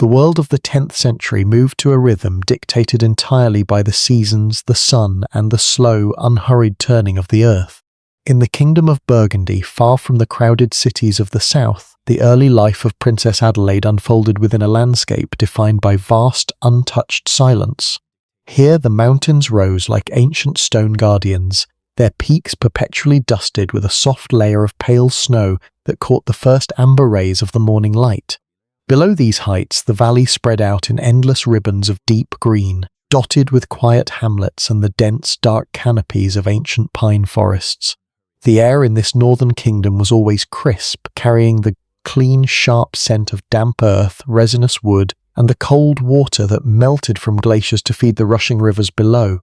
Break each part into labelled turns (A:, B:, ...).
A: The world of the 10th century moved to a rhythm dictated entirely by the seasons, the sun, and the slow, unhurried turning of the earth. In the kingdom of Burgundy, far from the crowded cities of the south, the early life of Princess Adelaide unfolded within a landscape defined by vast, untouched silence. Here the mountains rose like ancient stone guardians, their peaks perpetually dusted with a soft layer of pale snow that caught the first amber rays of the morning light. Below these heights, the valley spread out in endless ribbons of deep green, dotted with quiet hamlets and the dense, dark canopies of ancient pine forests. The air in this northern kingdom was always crisp, carrying the clean, sharp scent of damp earth, resinous wood, and the cold water that melted from glaciers to feed the rushing rivers below.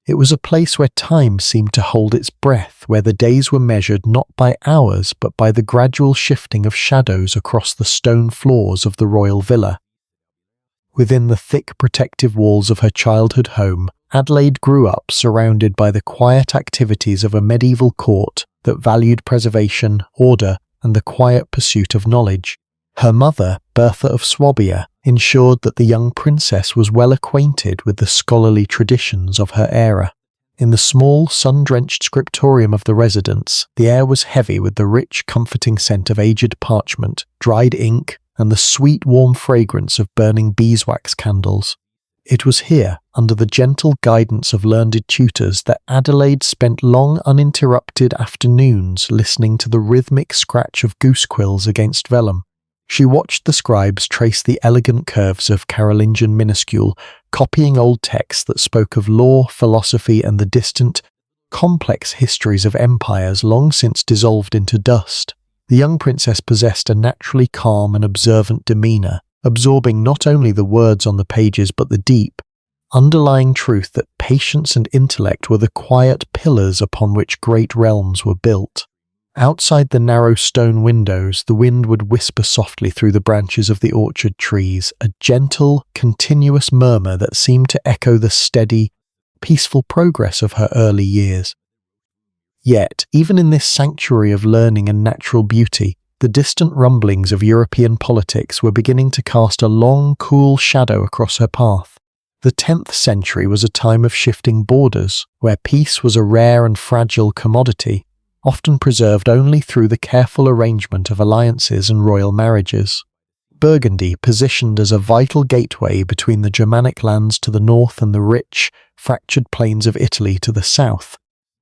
A: It was a place where time seemed to hold its breath, where the days were measured not by hours but by the gradual shifting of shadows across the stone floors of the royal villa. Within the thick protective walls of her childhood home, Adelaide grew up surrounded by the quiet activities of a medieval court that valued preservation, order, and the quiet pursuit of knowledge. Her mother, Bertha of Swabia, ensured that the young princess was well acquainted with the scholarly traditions of her era. In the small, sun-drenched scriptorium of the residence, the air was heavy with the rich, comforting scent of aged parchment, dried ink, and the sweet, warm fragrance of burning beeswax candles. It was here, under the gentle guidance of learned tutors, that Adelaide spent long uninterrupted afternoons listening to the rhythmic scratch of goose quills against vellum. She watched the scribes trace the elegant curves of Carolingian minuscule, copying old texts that spoke of law, philosophy, and the distant, complex histories of empires long since dissolved into dust. The young princess possessed a naturally calm and observant demeanour, absorbing not only the words on the pages but the deep, underlying truth that patience and intellect were the quiet pillars upon which great realms were built. Outside the narrow stone windows, the wind would whisper softly through the branches of the orchard trees, a gentle, continuous murmur that seemed to echo the steady, peaceful progress of her early years. Yet, even in this sanctuary of learning and natural beauty, the distant rumblings of European politics were beginning to cast a long, cool shadow across her path. The 10th century was a time of shifting borders, where peace was a rare and fragile commodity, often preserved only through the careful arrangement of alliances and royal marriages. Burgundy, positioned as a vital gateway between the Germanic lands to the north and the rich, fractured plains of Italy to the south,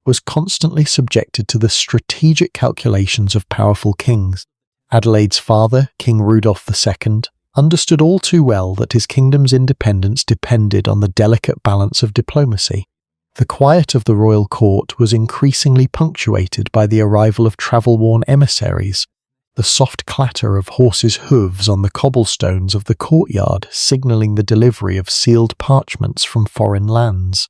A: was constantly subjected to the strategic calculations of powerful kings. Adelaide's father, King Rudolph II, understood all too well that his kingdom's independence depended on the delicate balance of diplomacy. The quiet of the royal court was increasingly punctuated by the arrival of travel-worn emissaries, the soft clatter of horses' hooves on the cobblestones of the courtyard signalling the delivery of sealed parchments from foreign lands.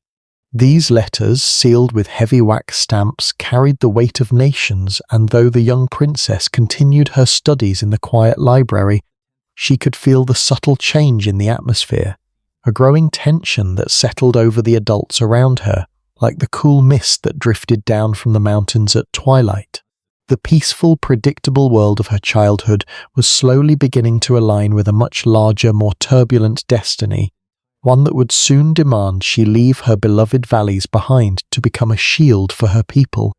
A: These letters, sealed with heavy wax stamps, carried the weight of nations, and though the young princess continued her studies in the quiet library, she could feel the subtle change in the atmosphere, a growing tension that settled over the adults around her, like the cool mist that drifted down from the mountains at twilight. The peaceful, predictable world of her childhood was slowly beginning to align with a much larger, more turbulent destiny, one that would soon demand she leave her beloved valleys behind to become a shield for her people.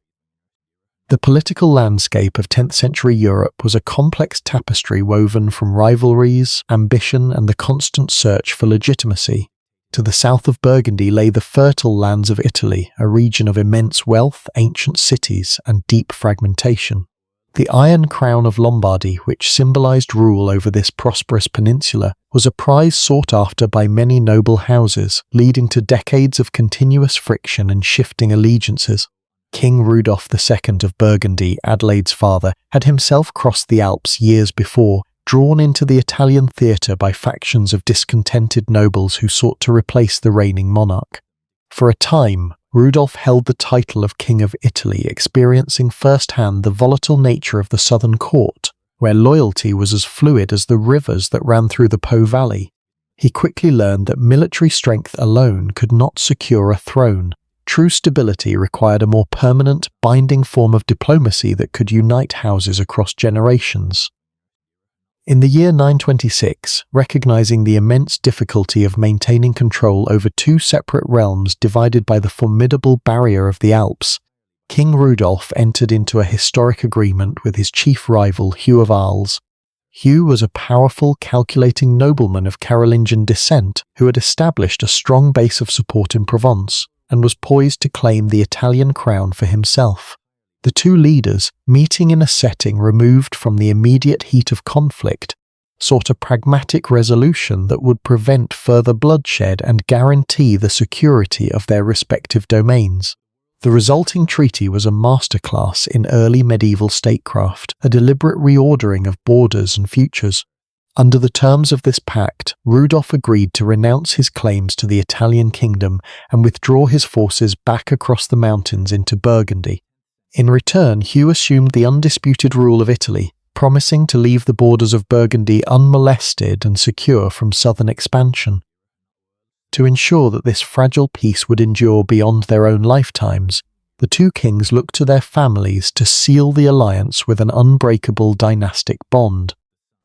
A: The political landscape of 10th century Europe was a complex tapestry woven from rivalries, ambition, and the constant search for legitimacy. To the south of Burgundy lay the fertile lands of Italy, a region of immense wealth, ancient cities, and deep fragmentation. The Iron Crown of Lombardy, which symbolized rule over this prosperous peninsula, was a prize sought after by many noble houses, leading to decades of continuous friction and shifting allegiances. King Rudolph II of Burgundy, Adelaide's father, had himself crossed the Alps years before, drawn into the Italian theatre by factions of discontented nobles who sought to replace the reigning monarch. For a time, Rudolph held the title of King of Italy, experiencing firsthand the volatile nature of the southern court, where loyalty was as fluid as the rivers that ran through the Po Valley. He quickly learned that military strength alone could not secure a throne. True stability required a more permanent, binding form of diplomacy that could unite houses across generations. In the year 926, recognizing the immense difficulty of maintaining control over two separate realms divided by the formidable barrier of the Alps, King Rudolf entered into a historic agreement with his chief rival Hugh of Arles. Hugh was a powerful, calculating nobleman of Carolingian descent who had established a strong base of support in Provence and was poised to claim the Italian crown for himself. The two leaders, meeting in a setting removed from the immediate heat of conflict, sought a pragmatic resolution that would prevent further bloodshed and guarantee the security of their respective domains. The resulting treaty was a masterclass in early medieval statecraft, a deliberate reordering of borders and futures. Under the terms of this pact, Rudolf agreed to renounce his claims to the Italian kingdom and withdraw his forces back across the mountains into Burgundy. In return, Hugh assumed the undisputed rule of Italy, promising to leave the borders of Burgundy unmolested and secure from southern expansion. To ensure that this fragile peace would endure beyond their own lifetimes, the two kings looked to their families to seal the alliance with an unbreakable dynastic bond.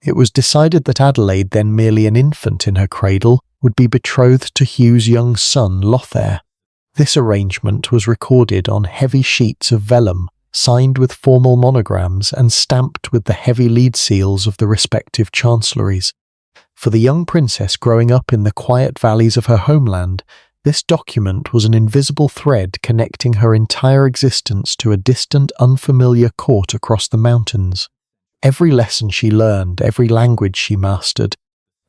A: It was decided that Adelaide, then merely an infant in her cradle, would be betrothed to Hugh's young son Lothair. This arrangement was recorded on heavy sheets of vellum, signed with formal monograms and stamped with the heavy lead seals of the respective chancelleries. For the young princess growing up in the quiet valleys of her homeland, this document was an invisible thread connecting her entire existence to a distant, unfamiliar court across the mountains. Every lesson she learned, every language she mastered,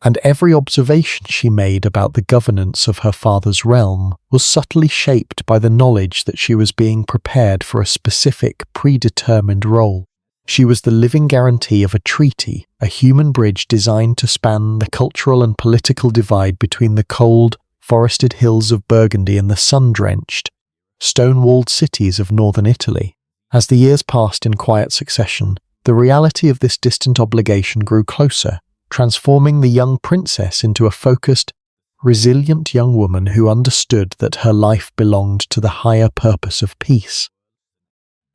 A: and every observation she made about the governance of her father's realm was subtly shaped by the knowledge that she was being prepared for a specific, predetermined role. She was the living guarantee of a treaty, a human bridge designed to span the cultural and political divide between the cold, forested hills of Burgundy and the sun-drenched, stone-walled cities of northern Italy. As the years passed in quiet succession, the reality of this distant obligation grew closer, transforming the young princess into a focused, resilient young woman who understood that her life belonged to the higher purpose of peace.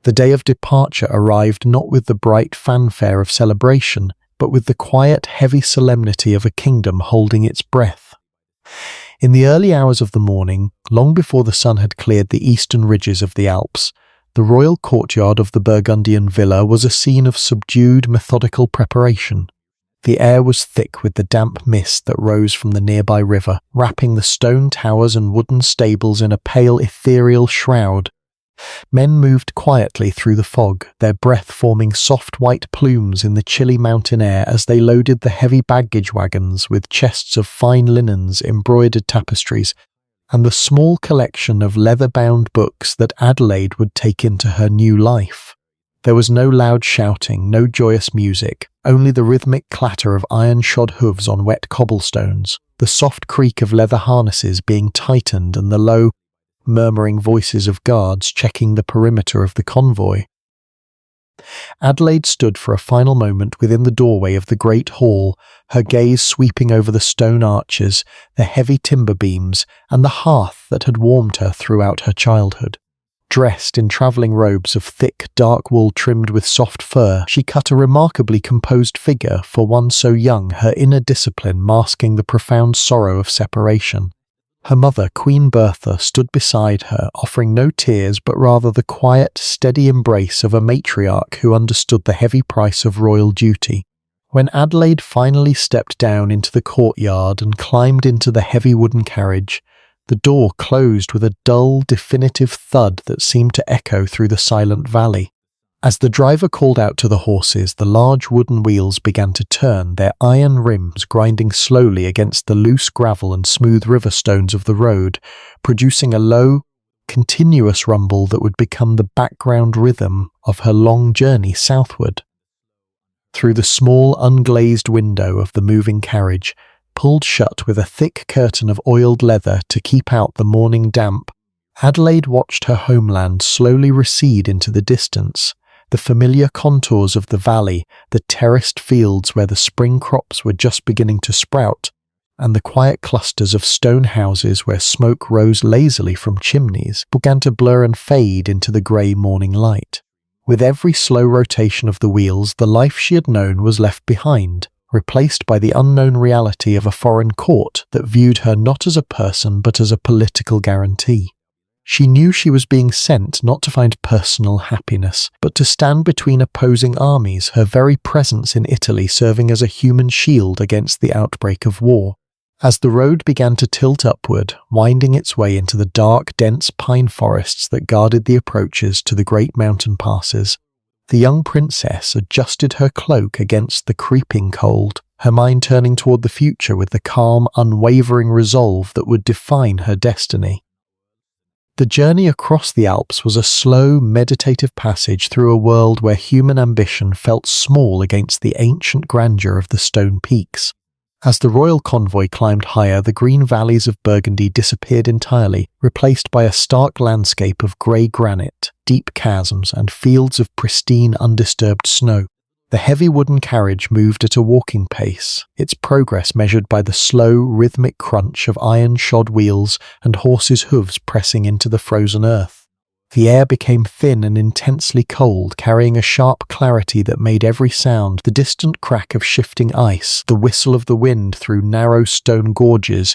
A: The day of departure arrived not with the bright fanfare of celebration, but with the quiet, heavy solemnity of a kingdom holding its breath. In the early hours of the morning, long before the sun had cleared the eastern ridges of the Alps, the royal courtyard of the Burgundian villa was a scene of subdued, methodical preparation. The air was thick with the damp mist that rose from the nearby river, wrapping the stone towers and wooden stables in a pale, ethereal shroud. Men moved quietly through the fog, their breath forming soft white plumes in the chilly mountain air as they loaded the heavy baggage wagons with chests of fine linens, embroidered tapestries, and the small collection of leather-bound books that Adelaide would take into her new life. There was no loud shouting, no joyous music, only the rhythmic clatter of iron-shod hooves on wet cobblestones, the soft creak of leather harnesses being tightened and the low, murmuring voices of guards checking the perimeter of the convoy. Adelaide stood for a final moment within the doorway of the great hall, her gaze sweeping over the stone arches, the heavy timber beams, and the hearth that had warmed her throughout her childhood. Dressed in travelling robes of thick, dark wool trimmed with soft fur, she cut a remarkably composed figure for one so young, her inner discipline masking the profound sorrow of separation. Her mother, Queen Bertha, stood beside her, offering no tears but rather the quiet, steady embrace of a matriarch who understood the heavy price of royal duty. When Adelaide finally stepped down into the courtyard and climbed into the heavy wooden carriage, the door closed with a dull, definitive thud that seemed to echo through the silent valley. As the driver called out to the horses, the large wooden wheels began to turn, their iron rims grinding slowly against the loose gravel and smooth river stones of the road, producing a low, continuous rumble that would become the background rhythm of her long journey southward. Through the small, unglazed window of the moving carriage, pulled shut with a thick curtain of oiled leather to keep out the morning damp, Adelaide watched her homeland slowly recede into the distance, the familiar contours of the valley, the terraced fields where the spring crops were just beginning to sprout, and the quiet clusters of stone houses where smoke rose lazily from chimneys began to blur and fade into the grey morning light. With every slow rotation of the wheels, the life she had known was left behind, replaced by the unknown reality of a foreign court that viewed her not as a person but as a political guarantee. She knew she was being sent not to find personal happiness, but to stand between opposing armies, her very presence in Italy serving as a human shield against the outbreak of war. As the road began to tilt upward, winding its way into the dark, dense pine forests that guarded the approaches to the great mountain passes, the young princess adjusted her cloak against the creeping cold, her mind turning toward the future with the calm, unwavering resolve that would define her destiny. The journey across the Alps was a slow, meditative passage through a world where human ambition felt small against the ancient grandeur of the stone peaks. As the royal convoy climbed higher, the green valleys of Burgundy disappeared entirely, replaced by a stark landscape of grey granite, deep chasms, and fields of pristine, undisturbed snow. The heavy wooden carriage moved at a walking pace, its progress measured by the slow, rhythmic crunch of iron-shod wheels and horses' hooves pressing into the frozen earth. The air became thin and intensely cold, carrying a sharp clarity that made every sound, the distant crack of shifting ice, the whistle of the wind through narrow stone gorges,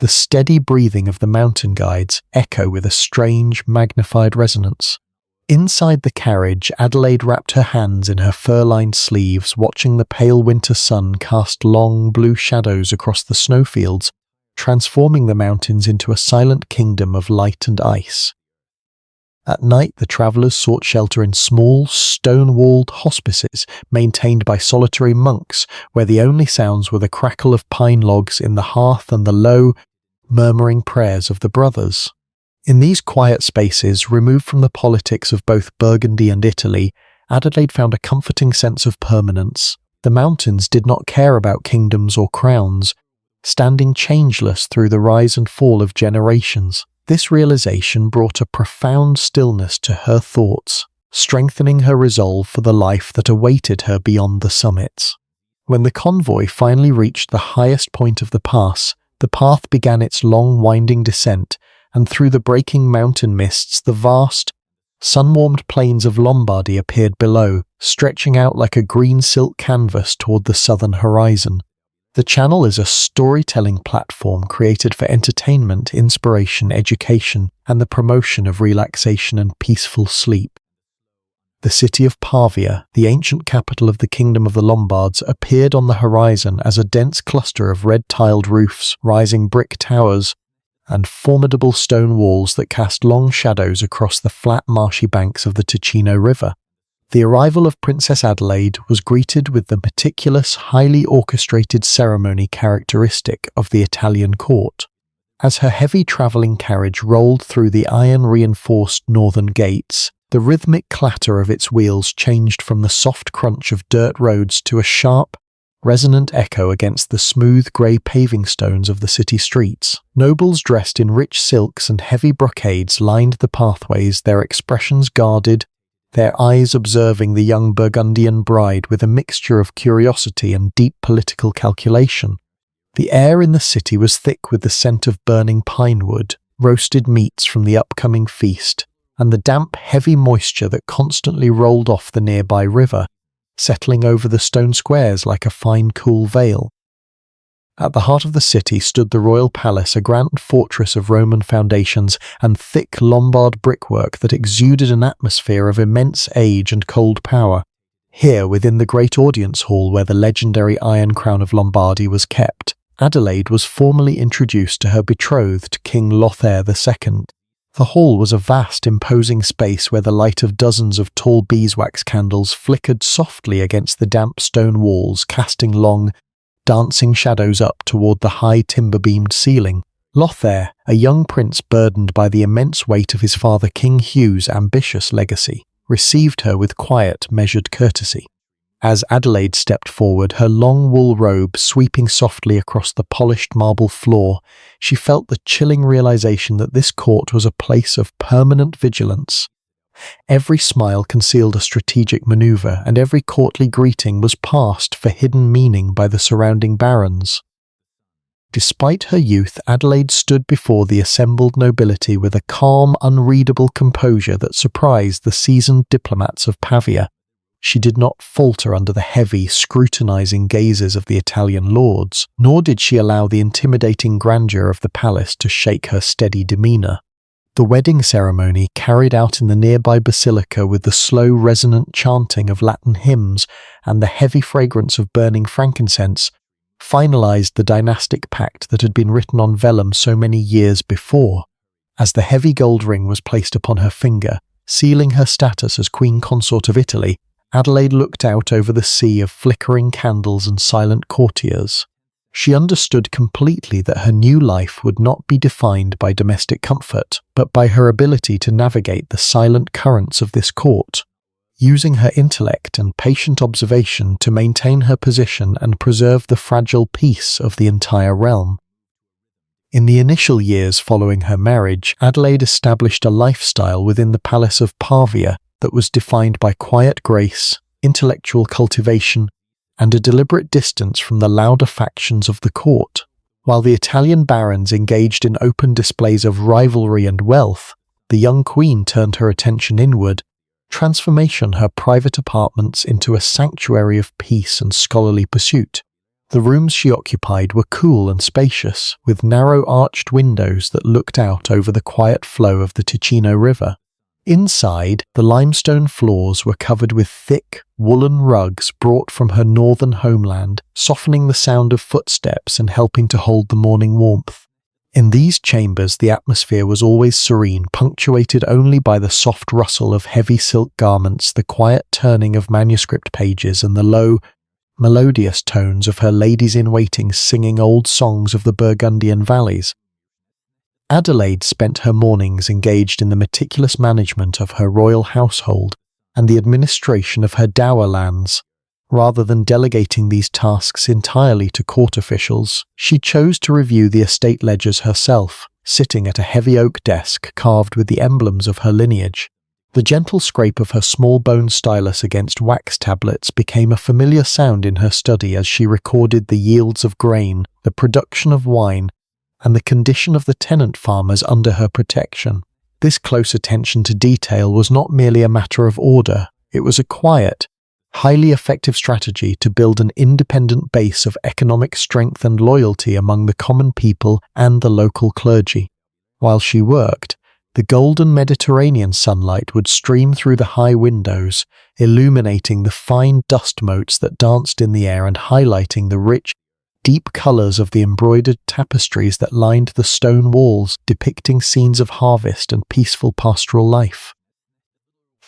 A: the steady breathing of the mountain guides, echo with a strange, magnified resonance. Inside the carriage, Adelaide wrapped her hands in her fur-lined sleeves, watching the pale winter sun cast long, blue shadows across the snowfields, transforming the mountains into a silent kingdom of light and ice. At night, the travellers sought shelter in small, stone-walled hospices maintained by solitary monks, where the only sounds were the crackle of pine logs in the hearth and the low, murmuring prayers of the brothers. In these quiet spaces, removed from the politics of both Burgundy and Italy, Adelaide found a comforting sense of permanence. The mountains did not care about kingdoms or crowns, standing changeless through the rise and fall of generations. This realization brought a profound stillness to her thoughts, strengthening her resolve for the life that awaited her beyond the summits. When the convoy finally reached the highest point of the pass, the path began its long, winding descent, and through the breaking mountain mists, the vast, sun-warmed plains of Lombardy appeared below, stretching out like a green silk canvas toward the southern horizon. The channel is a storytelling platform created for entertainment, inspiration, education, and the promotion of relaxation and peaceful sleep. The city of Pavia, the ancient capital of the Kingdom of the Lombards, appeared on the horizon as a dense cluster of red-tiled roofs, rising brick towers, and formidable stone walls that cast long shadows across the flat, marshy banks of the Ticino River. The arrival of Princess Adelaide was greeted with the meticulous, highly orchestrated ceremony characteristic of the Italian court. As her heavy travelling carriage rolled through the iron-reinforced northern gates, the rhythmic clatter of its wheels changed from the soft crunch of dirt roads to a sharp, resonant echo against the smooth grey paving stones of the city streets. Nobles dressed in rich silks and heavy brocades lined the pathways, their expressions guarded, their eyes observing the young Burgundian bride with a mixture of curiosity and deep political calculation. The air in the city was thick with the scent of burning pine wood, roasted meats from the upcoming feast, and the damp, heavy moisture that constantly rolled off the nearby river, settling over the stone squares like a fine, cool veil. At the heart of the city stood the royal palace, a grand fortress of Roman foundations and thick Lombard brickwork that exuded an atmosphere of immense age and cold power. Here, within the great audience hall where the legendary Iron Crown of Lombardy was kept, Adelaide was formally introduced to her betrothed, King Lothair II. The hall was a vast, imposing space where the light of dozens of tall beeswax candles flickered softly against the damp stone walls, casting long, dancing shadows up toward the high timber-beamed ceiling. Lothair, a young prince burdened by the immense weight of his father King Hugh's ambitious legacy, received her with quiet, measured courtesy. As Adelaide stepped forward, her long wool robe sweeping softly across the polished marble floor, she felt the chilling realization that this court was a place of permanent vigilance. Every smile concealed a strategic maneuver, and every courtly greeting was passed for hidden meaning by the surrounding barons. Despite her youth, Adelaide stood before the assembled nobility with a calm, unreadable composure that surprised the seasoned diplomats of Pavia. She did not falter under the heavy, scrutinizing gazes of the Italian lords, nor did she allow the intimidating grandeur of the palace to shake her steady demeanor. The wedding ceremony, carried out in the nearby basilica with the slow, resonant chanting of Latin hymns and the heavy fragrance of burning frankincense, finalized the dynastic pact that had been written on vellum so many years before. As the heavy gold ring was placed upon her finger, sealing her status as Queen Consort of Italy, Adelaide looked out over the sea of flickering candles and silent courtiers. She understood completely that her new life would not be defined by domestic comfort, but by her ability to navigate the silent currents of this court, using her intellect and patient observation to maintain her position and preserve the fragile peace of the entire realm. In the initial years following her marriage, Adelaide established a lifestyle within the Palace of Pavia that was defined by quiet grace, intellectual cultivation, and a deliberate distance from the louder factions of the court. While the Italian barons engaged in open displays of rivalry and wealth, the young queen turned her attention inward, transformation her private apartments into a sanctuary of peace and scholarly pursuit. The rooms she occupied were cool and spacious, with narrow arched windows that looked out over the quiet flow of the Ticino River. Inside, the limestone floors were covered with thick, woolen rugs brought from her northern homeland, softening the sound of footsteps and helping to hold the morning warmth. In these chambers, the atmosphere was always serene, punctuated only by the soft rustle of heavy silk garments, the quiet turning of manuscript pages, and the low, melodious tones of her ladies-in-waiting singing old songs of the Burgundian valleys. Adelaide spent her mornings engaged in the meticulous management of her royal household and the administration of her dower lands. Rather than delegating these tasks entirely to court officials, she chose to review the estate ledgers herself, sitting at a heavy oak desk carved with the emblems of her lineage. The gentle scrape of her small bone stylus against wax tablets became a familiar sound in her study as she recorded the yields of grain, the production of wine, and the condition of the tenant farmers under her protection. This close attention to detail was not merely a matter of order, it was a quiet, highly effective strategy to build an independent base of economic strength and loyalty among the common people and the local clergy. While she worked, the golden Mediterranean sunlight would stream through the high windows, illuminating the fine dust motes that danced in the air and highlighting the rich, deep colors of the embroidered tapestries that lined the stone walls, depicting scenes of harvest and peaceful pastoral life.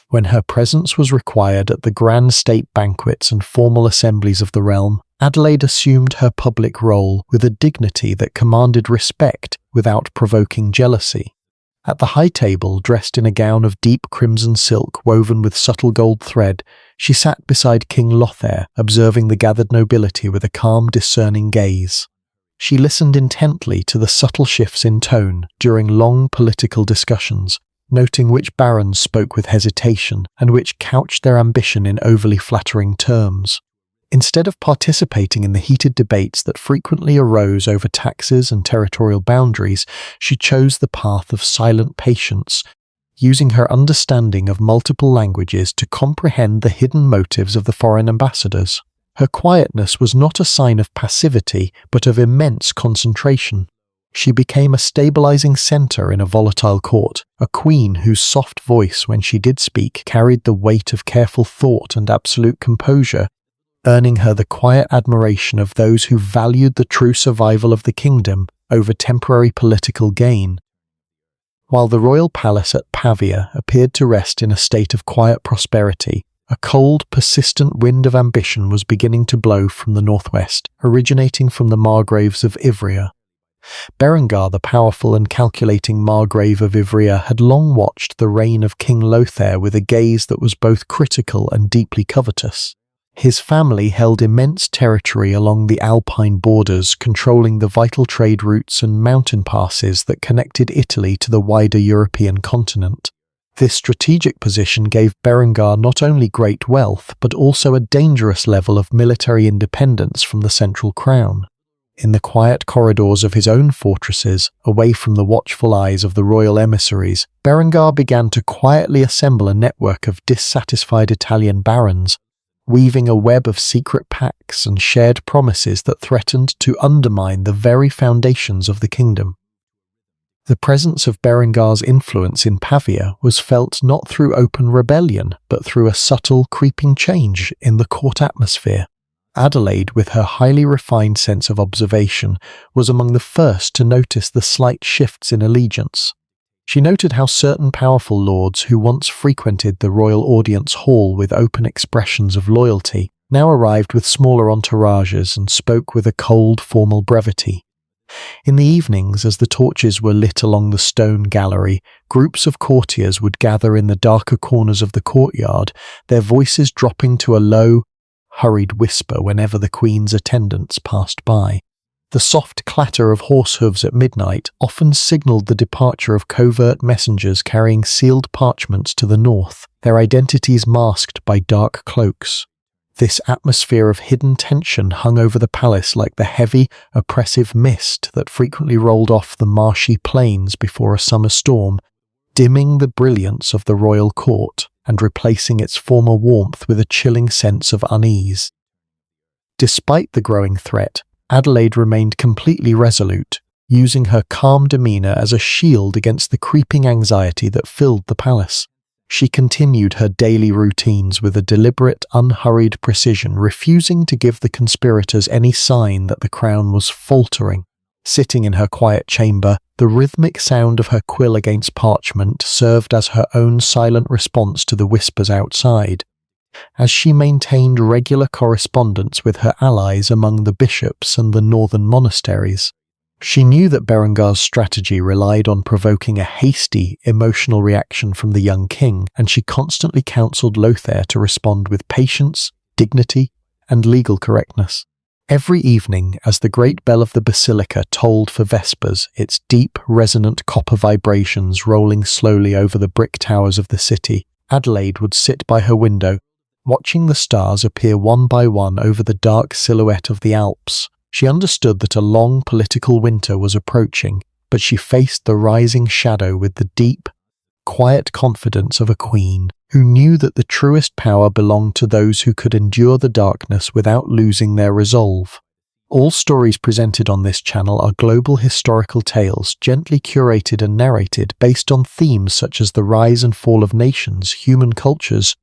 A: When her presence was required at the grand state banquets and formal assemblies of the realm, Adelaide assumed her public role with a dignity that commanded respect without provoking jealousy. At the high table, dressed in a gown of deep crimson silk woven with subtle gold thread, she sat beside King Lothair, observing the gathered nobility with a calm, discerning gaze. She listened intently to the subtle shifts in tone during long political discussions, noting which barons spoke with hesitation and which couched their ambition in overly flattering terms. Instead of participating in the heated debates that frequently arose over taxes and territorial boundaries, she chose the path of silent patience, using her understanding of multiple languages to comprehend the hidden motives of the foreign ambassadors. Her quietness was not a sign of passivity, but of immense concentration. She became a stabilizing center in a volatile court, a queen whose soft voice, when she did speak, carried the weight of careful thought and absolute composure, earning her the quiet admiration of those who valued the true survival of the kingdom over temporary political gain. While the royal palace at Pavia appeared to rest in a state of quiet prosperity, a cold, persistent wind of ambition was beginning to blow from the northwest, originating from the margraves of Ivrea. Berengar, the powerful and calculating margrave of Ivrea, had long watched the reign of King Lothair with a gaze that was both critical and deeply covetous. His family held immense territory along the Alpine borders, controlling the vital trade routes and mountain passes that connected Italy to the wider European continent. This strategic position gave Berengar not only great wealth, but also a dangerous level of military independence from the central crown. in the quiet corridors of his own fortresses, away from the watchful eyes of the royal emissaries, Berengar began to quietly assemble a network of dissatisfied Italian barons, weaving a web of secret pacts and shared promises that threatened to undermine the very foundations of the kingdom. The presence of Berengar's influence in Pavia was felt not through open rebellion, but through a subtle, creeping change in the court atmosphere. Adelaide, with her highly refined sense of observation, was among the first to notice the slight shifts in allegiance. She noted how certain powerful lords who once frequented the royal audience hall with open expressions of loyalty now arrived with smaller entourages and spoke with a cold, formal brevity. In the evenings, as the torches were lit along the stone gallery, groups of courtiers would gather in the darker corners of the courtyard, their voices dropping to a low, hurried whisper whenever the Queen's attendants passed by. The soft clatter of horse hooves at midnight often signalled the departure of covert messengers carrying sealed parchments to the north, their identities masked by dark cloaks. This atmosphere of hidden tension hung over the palace like the heavy, oppressive mist that frequently rolled off the marshy plains before a summer storm, dimming the brilliance of the royal court and replacing its former warmth with a chilling sense of unease. Despite the growing threat, Adelaide remained completely resolute, using her calm demeanour as a shield against the creeping anxiety that filled the palace. She continued her daily routines with a deliberate, unhurried precision, refusing to give the conspirators any sign that the crown was faltering. Sitting in her quiet chamber, the rhythmic sound of her quill against parchment served as her own silent response to the whispers outside. As she maintained regular correspondence with her allies among the bishops and the northern monasteries, she knew that Berengar's strategy relied on provoking a hasty, emotional reaction from the young king, and she constantly counselled Lothair to respond with patience, dignity, and legal correctness. Every evening, as the great bell of the basilica tolled for vespers, its deep, resonant copper vibrations rolling slowly over the brick towers of the city, Adelaide would sit by her window, watching the stars appear one by one over the dark silhouette of the Alps. She understood that a long political winter was approaching, but she faced the rising shadow with the deep, quiet confidence of a queen who knew that the truest power belonged to those who could endure the darkness without losing their resolve. All stories presented on this channel are global historical tales gently curated and narrated based on themes such as the rise and fall of nations, human cultures,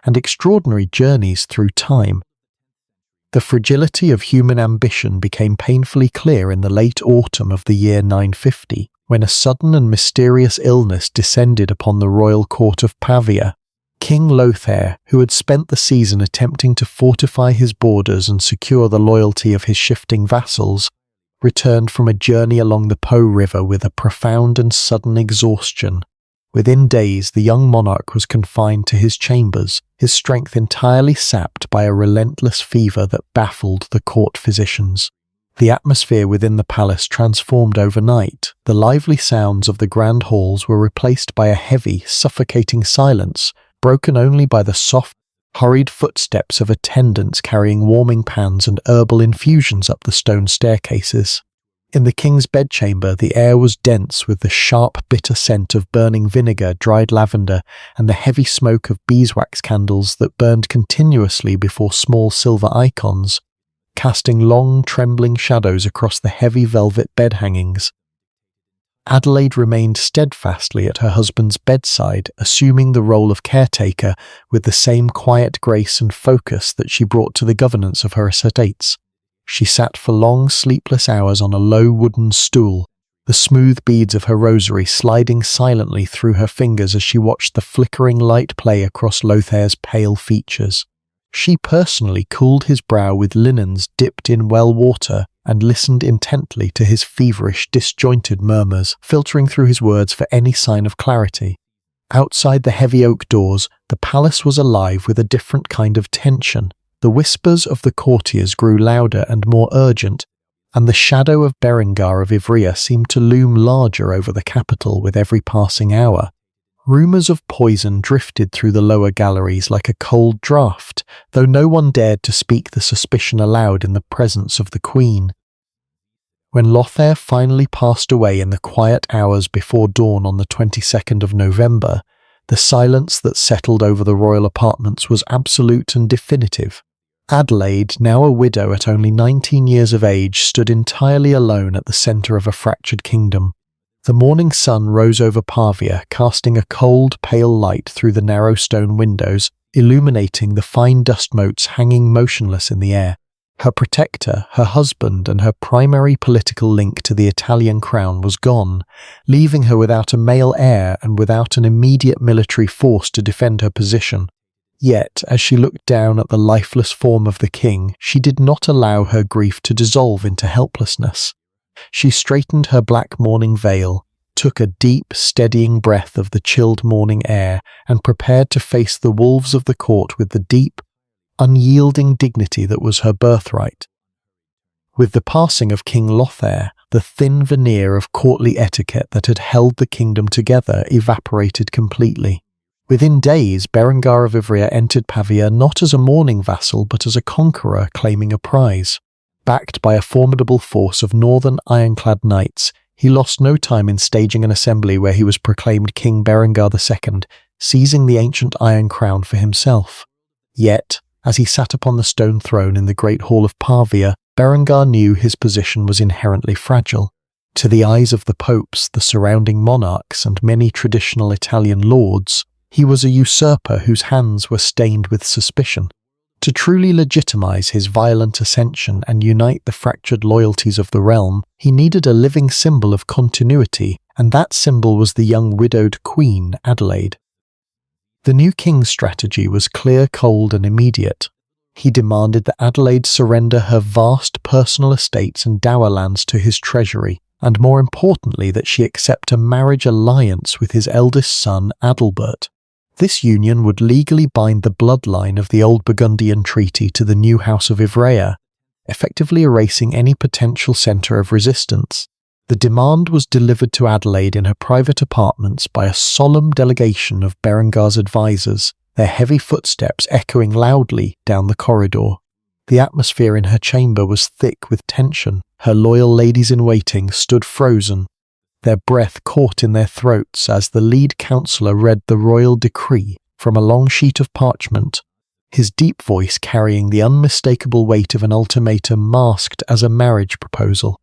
A: and extraordinary journeys through time. The fragility of human ambition became painfully clear in the late autumn of the year 950, when a sudden and mysterious illness descended upon the royal court of Pavia. King Lothair, who had spent the season attempting to fortify his borders and secure the loyalty of his shifting vassals, returned from a journey along the Po River with a profound and sudden exhaustion. Within days, the young monarch was confined to his chambers, his strength entirely sapped by a relentless fever that baffled the court physicians. The atmosphere within the palace transformed overnight. The lively sounds of the grand halls were replaced by a heavy, suffocating silence, broken only by the soft, hurried footsteps of attendants carrying warming pans and herbal infusions up the stone staircases. In the king's bedchamber, the air was dense with the sharp, bitter scent of burning vinegar, dried lavender, and the heavy smoke of beeswax candles that burned continuously before small silver icons, casting long, trembling shadows across the heavy velvet bed hangings. Adelaide remained steadfastly at her husband's bedside, assuming the role of caretaker with the same quiet grace and focus that she brought to the governance of her estates. She sat for long, sleepless hours on a low wooden stool, the smooth beads of her rosary sliding silently through her fingers as she watched the flickering light play across Lothair's pale features. She personally cooled his brow with linens dipped in well water and listened intently to his feverish, disjointed murmurs, filtering through his words for any sign of clarity. Outside the heavy oak doors, the palace was alive with a different kind of tension. The whispers of the courtiers grew louder and more urgent, and the shadow of Berengar of Ivrea seemed to loom larger over the capital with every passing hour. Rumours of poison drifted through the lower galleries like a cold draught, though no one dared to speak the suspicion aloud in the presence of the Queen. When Lothair finally passed away in the quiet hours before dawn on the 22nd of November, the silence that settled over the royal apartments was absolute and definitive. Adelaide, now a widow at only 19 years of age, stood entirely alone at the centre of a fractured kingdom. The morning sun rose over Pavia, casting a cold, pale light through the narrow stone windows, illuminating the fine dust motes hanging motionless in the air. Her protector, her husband, and her primary political link to the Italian crown was gone, leaving her without a male heir and without an immediate military force to defend her position. Yet, as she looked down at the lifeless form of the king, she did not allow her grief to dissolve into helplessness. She straightened her black mourning veil, took a deep, steadying breath of the chilled morning air, and prepared to face the wolves of the court with the deep, unyielding dignity that was her birthright. With the passing of King Lothair, the thin veneer of courtly etiquette that had held the kingdom together evaporated completely. Within days, Berengar of Ivrea entered Pavia not as a mourning vassal but as a conqueror claiming a prize. Backed by a formidable force of northern ironclad knights, he lost no time in staging an assembly where he was proclaimed King Berengar II, seizing the ancient Iron Crown for himself. Yet, as he sat upon the stone throne in the great hall of Pavia, Berengar knew his position was inherently fragile. To the eyes of the popes, the surrounding monarchs, and many traditional Italian lords, he was a usurper whose hands were stained with suspicion. To truly legitimize his violent ascension and unite the fractured loyalties of the realm, he needed a living symbol of continuity, and that symbol was the young widowed Queen Adelaide. The new king's strategy was clear, cold, and immediate. He demanded that Adelaide surrender her vast personal estates and dower lands to his treasury, and more importantly that she accept a marriage alliance with his eldest son Adalbert. This union would legally bind the bloodline of the old Burgundian treaty to the new House of Ivrea, effectively erasing any potential centre of resistance. The demand was delivered to Adelaide in her private apartments by a solemn delegation of Berengar's advisers, their heavy footsteps echoing loudly down the corridor. The atmosphere in her chamber was thick with tension. Her loyal ladies-in-waiting stood frozen, their breath caught in their throats as the lead counsellor read the royal decree from a long sheet of parchment, his deep voice carrying the unmistakable weight of an ultimatum masked as a marriage proposal.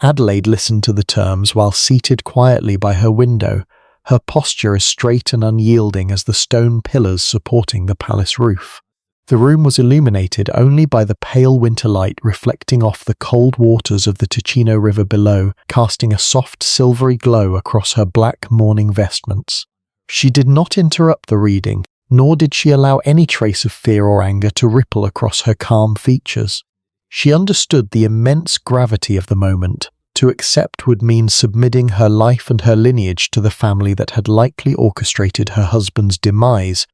A: Adelaide listened to the terms while seated quietly by her window, her posture as straight and unyielding as the stone pillars supporting the palace roof. The room was illuminated only by the pale winter light reflecting off the cold waters of the Ticino River below, casting a soft silvery glow across her black mourning vestments. She did not interrupt the reading, nor did she allow any trace of fear or anger to ripple across her calm features. She understood the immense gravity of the moment. To accept would mean submitting her life and her lineage to the family that had likely orchestrated her husband's demise,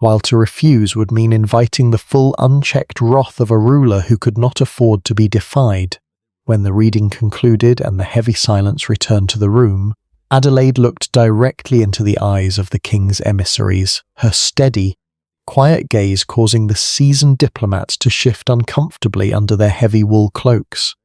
A: while to refuse would mean inviting the full unchecked wrath of a ruler who could not afford to be defied. When the reading concluded and the heavy silence returned to the room, Adelaide looked directly into the eyes of the king's emissaries, her steady, quiet gaze causing the seasoned diplomats to shift uncomfortably under their heavy wool cloaks.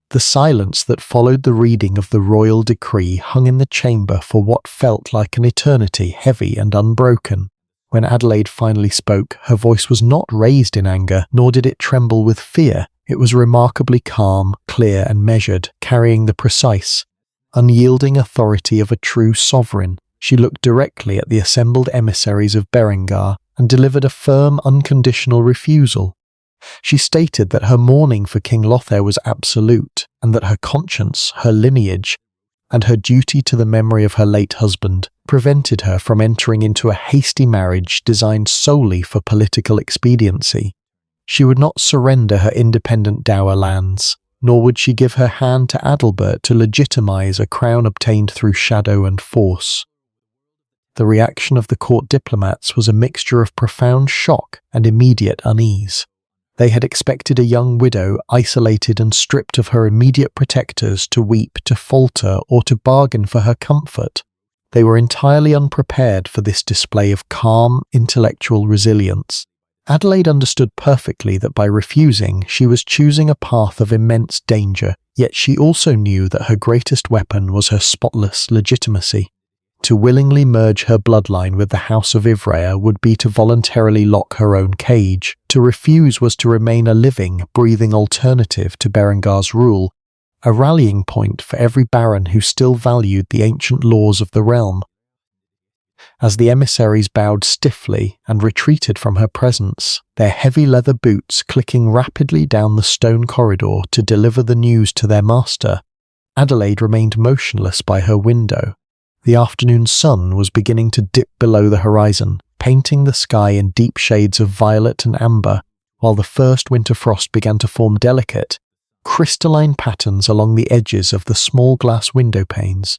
A: The silence that followed the reading of the royal decree hung in the chamber for what felt like an eternity, heavy and unbroken. When Adelaide finally spoke, her voice was not raised in anger, nor did it tremble with fear. It was remarkably calm, clear and measured, carrying the precise, unyielding authority of a true sovereign. She looked directly at the assembled emissaries of Berengar and delivered a firm, unconditional refusal. She stated that her mourning for King Lothair was absolute, and that her conscience, her lineage, and her duty to the memory of her late husband prevented her from entering into a hasty marriage designed solely for political expediency. She would not surrender her independent dower lands, nor would she give her hand to Adalbert to legitimize a crown obtained through shadow and force. The reaction of the court diplomats was a mixture of profound shock and immediate unease. They had expected a young widow, isolated and stripped of her immediate protectors, to weep, to falter, or to bargain for her comfort. They were entirely unprepared for this display of calm, intellectual resilience. Adelaide understood perfectly that by refusing, she was choosing a path of immense danger, yet she also knew that her greatest weapon was her spotless legitimacy. To willingly merge her bloodline with the House of Ivrea would be to voluntarily lock her own cage. To refuse was to remain a living, breathing alternative to Berengar's rule, a rallying point for every baron who still valued the ancient laws of the realm. As the emissaries bowed stiffly and retreated from her presence, their heavy leather boots clicking rapidly down the stone corridor to deliver the news to their master, Adelaide remained motionless by her window. The afternoon sun was beginning to dip below the horizon, painting the sky in deep shades of violet and amber, while the first winter frost began to form delicate, crystalline patterns along the edges of the small glass window panes.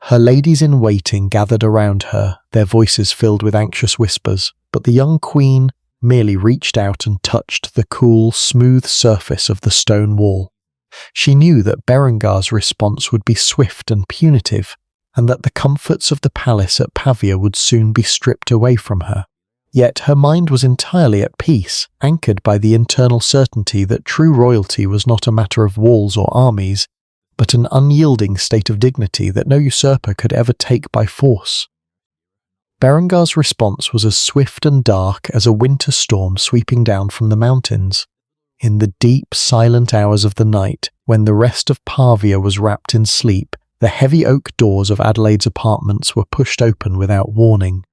A: Her ladies-in-waiting gathered around her, their voices filled with anxious whispers, but the young queen merely reached out and touched the cool, smooth surface of the stone wall. She knew that Berengar's response would be swift and punitive, and that the comforts of the palace at Pavia would soon be stripped away from her. Yet her mind was entirely at peace, anchored by the internal certainty that true royalty was not a matter of walls or armies, but an unyielding state of dignity that no usurper could ever take by force. Berengar's response was as swift and dark as a winter storm sweeping down from the mountains. In the deep, silent hours of the night, when the rest of Pavia was wrapped in sleep, the heavy oak doors of Adelaide's apartments were pushed open without warning.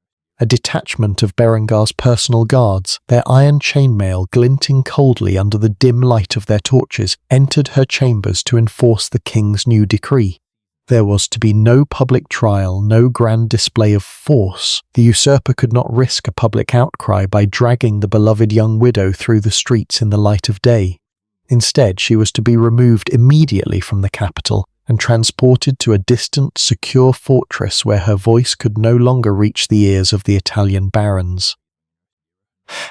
A: A detachment of Berengar's personal guards, their iron chainmail glinting coldly under the dim light of their torches, entered her chambers to enforce the king's new decree. There was to be no public trial, no grand display of force. The usurper could not risk a public outcry by dragging the beloved young widow through the streets in the light of day. Instead, she was to be removed immediately from the capital and transported to a distant, secure fortress where her voice could no longer reach the ears of the Italian barons.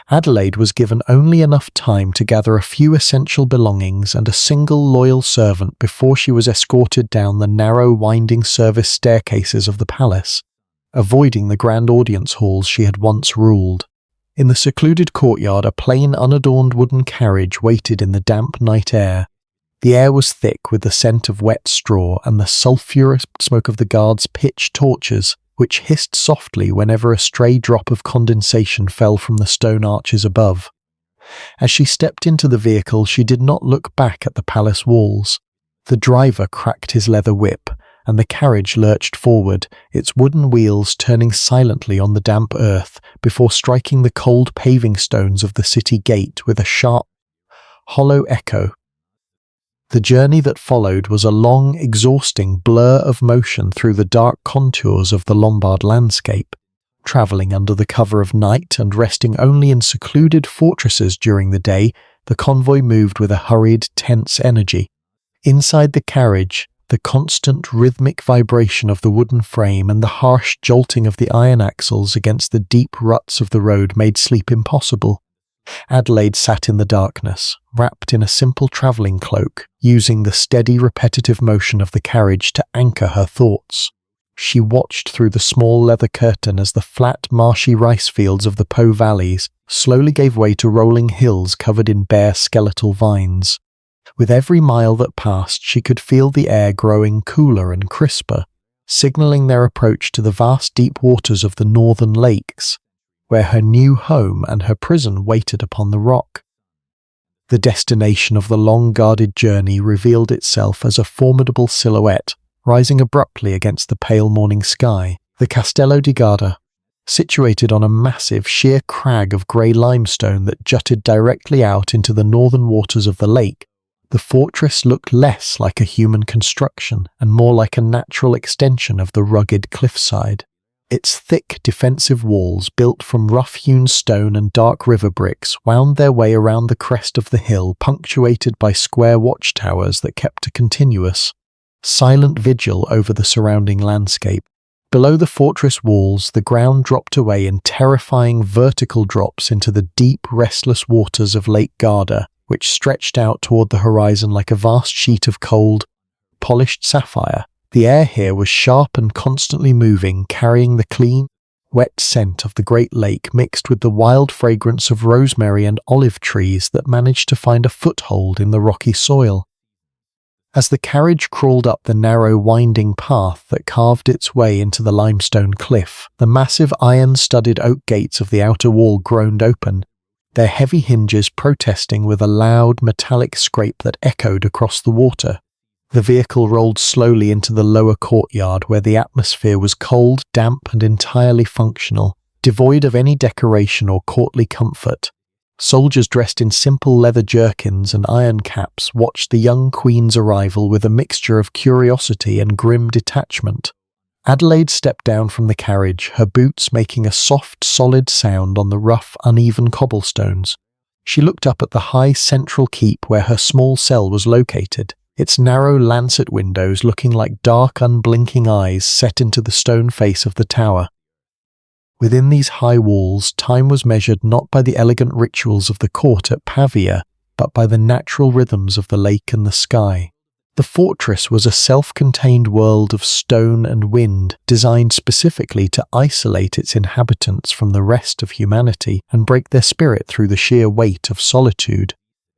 A: Adelaide was given only enough time to gather a few essential belongings and a single loyal servant before she was escorted down the narrow, winding service staircases of the palace, avoiding the grand audience halls she had once ruled. In the secluded courtyard, a plain, unadorned wooden carriage waited in the damp night air. The air was thick with the scent of wet straw and the sulphurous smoke of the guards' pitch torches, which hissed softly whenever a stray drop of condensation fell from the stone arches above. As she stepped into the vehicle, she did not look back at the palace walls. The driver cracked his leather whip, and the carriage lurched forward, its wooden wheels turning silently on the damp earth before striking the cold paving stones of the city gate with a sharp, hollow echo. The journey that followed was a long, exhausting blur of motion through the dark contours of the Lombard landscape, travelling under the cover of night and resting only in secluded fortresses during the day. The convoy moved with a hurried, tense energy. Inside the carriage, the constant rhythmic vibration of the wooden frame and the harsh jolting of the iron axles against the deep ruts of the road made sleep impossible. Adelaide sat in the darkness, wrapped in a simple travelling cloak, using the steady, repetitive motion of the carriage to anchor her thoughts. She watched through the small leather curtain as the flat, marshy rice fields of the Po valleys slowly gave way to rolling hills covered in bare skeletal vines. With every mile that passed, she could feel the air growing cooler and crisper, signalling their approach to the vast deep waters of the northern lakes, where her new home and her prison waited upon the rock. The destination of the long-guarded journey revealed itself as a formidable silhouette, rising abruptly against the pale morning sky. The Castello di Garda, situated on a massive, sheer crag of grey limestone that jutted directly out into the northern waters of the lake, the fortress looked less like a human construction and more like a natural extension of the rugged cliffside. Its thick defensive walls, built from rough-hewn stone and dark river bricks, wound their way around the crest of the hill, punctuated by square watchtowers that kept a continuous, silent vigil over the surrounding landscape. Below the fortress walls, the ground dropped away in terrifying vertical drops into the deep, restless waters of Lake Garda, which stretched out toward the horizon like a vast sheet of cold, polished sapphire. The air here was sharp and constantly moving, carrying the clean, wet scent of the Great Lake mixed with the wild fragrance of rosemary and olive trees that managed to find a foothold in the rocky soil. As the carriage crawled up the narrow winding path that carved its way into the limestone cliff, the massive iron-studded oak gates of the outer wall groaned open, their heavy hinges protesting with a loud metallic scrape that echoed across the water. The vehicle rolled slowly into the lower courtyard where the atmosphere was cold, damp, and entirely functional, devoid of any decoration or courtly comfort. Soldiers dressed in simple leather jerkins and iron caps watched the young queen's arrival with a mixture of curiosity and grim detachment. Adelaide stepped down from the carriage, her boots making a soft, solid sound on the rough, uneven cobblestones. She looked up at the high central keep where her small cell was located, its narrow lancet windows looking like dark, unblinking eyes set into the stone face of the tower. Within these high walls, time was measured not by the elegant rituals of the court at Pavia, but by the natural rhythms of the lake and the sky. The fortress was a self-contained world of stone and wind, designed specifically to isolate its inhabitants from the rest of humanity and break their spirit through the sheer weight of solitude.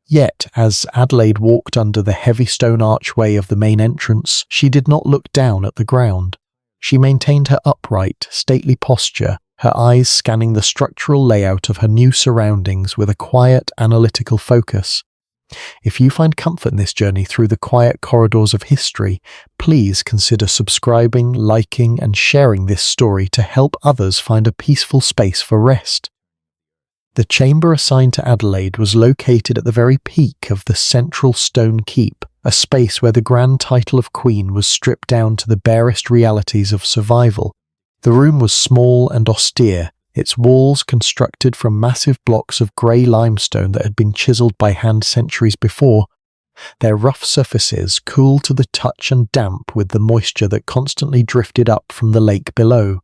A: Yet, as Adelaide walked under the heavy stone archway of the main entrance, she did not look down at the ground. She maintained her upright, stately posture, her eyes scanning the structural layout of her new surroundings with a quiet, analytical focus. If you find comfort in this journey through the quiet corridors of history, please consider subscribing, liking, and sharing this story to help others find a peaceful space for rest. The chamber assigned to Adelaide was located at the very peak of the central stone keep, a space where the grand title of queen was stripped down to the barest realities of survival. The room was small and austere, its walls constructed from massive blocks of grey limestone that had been chiselled by hand centuries before, their rough surfaces cool to the touch and damp with the moisture that constantly drifted up from the lake below.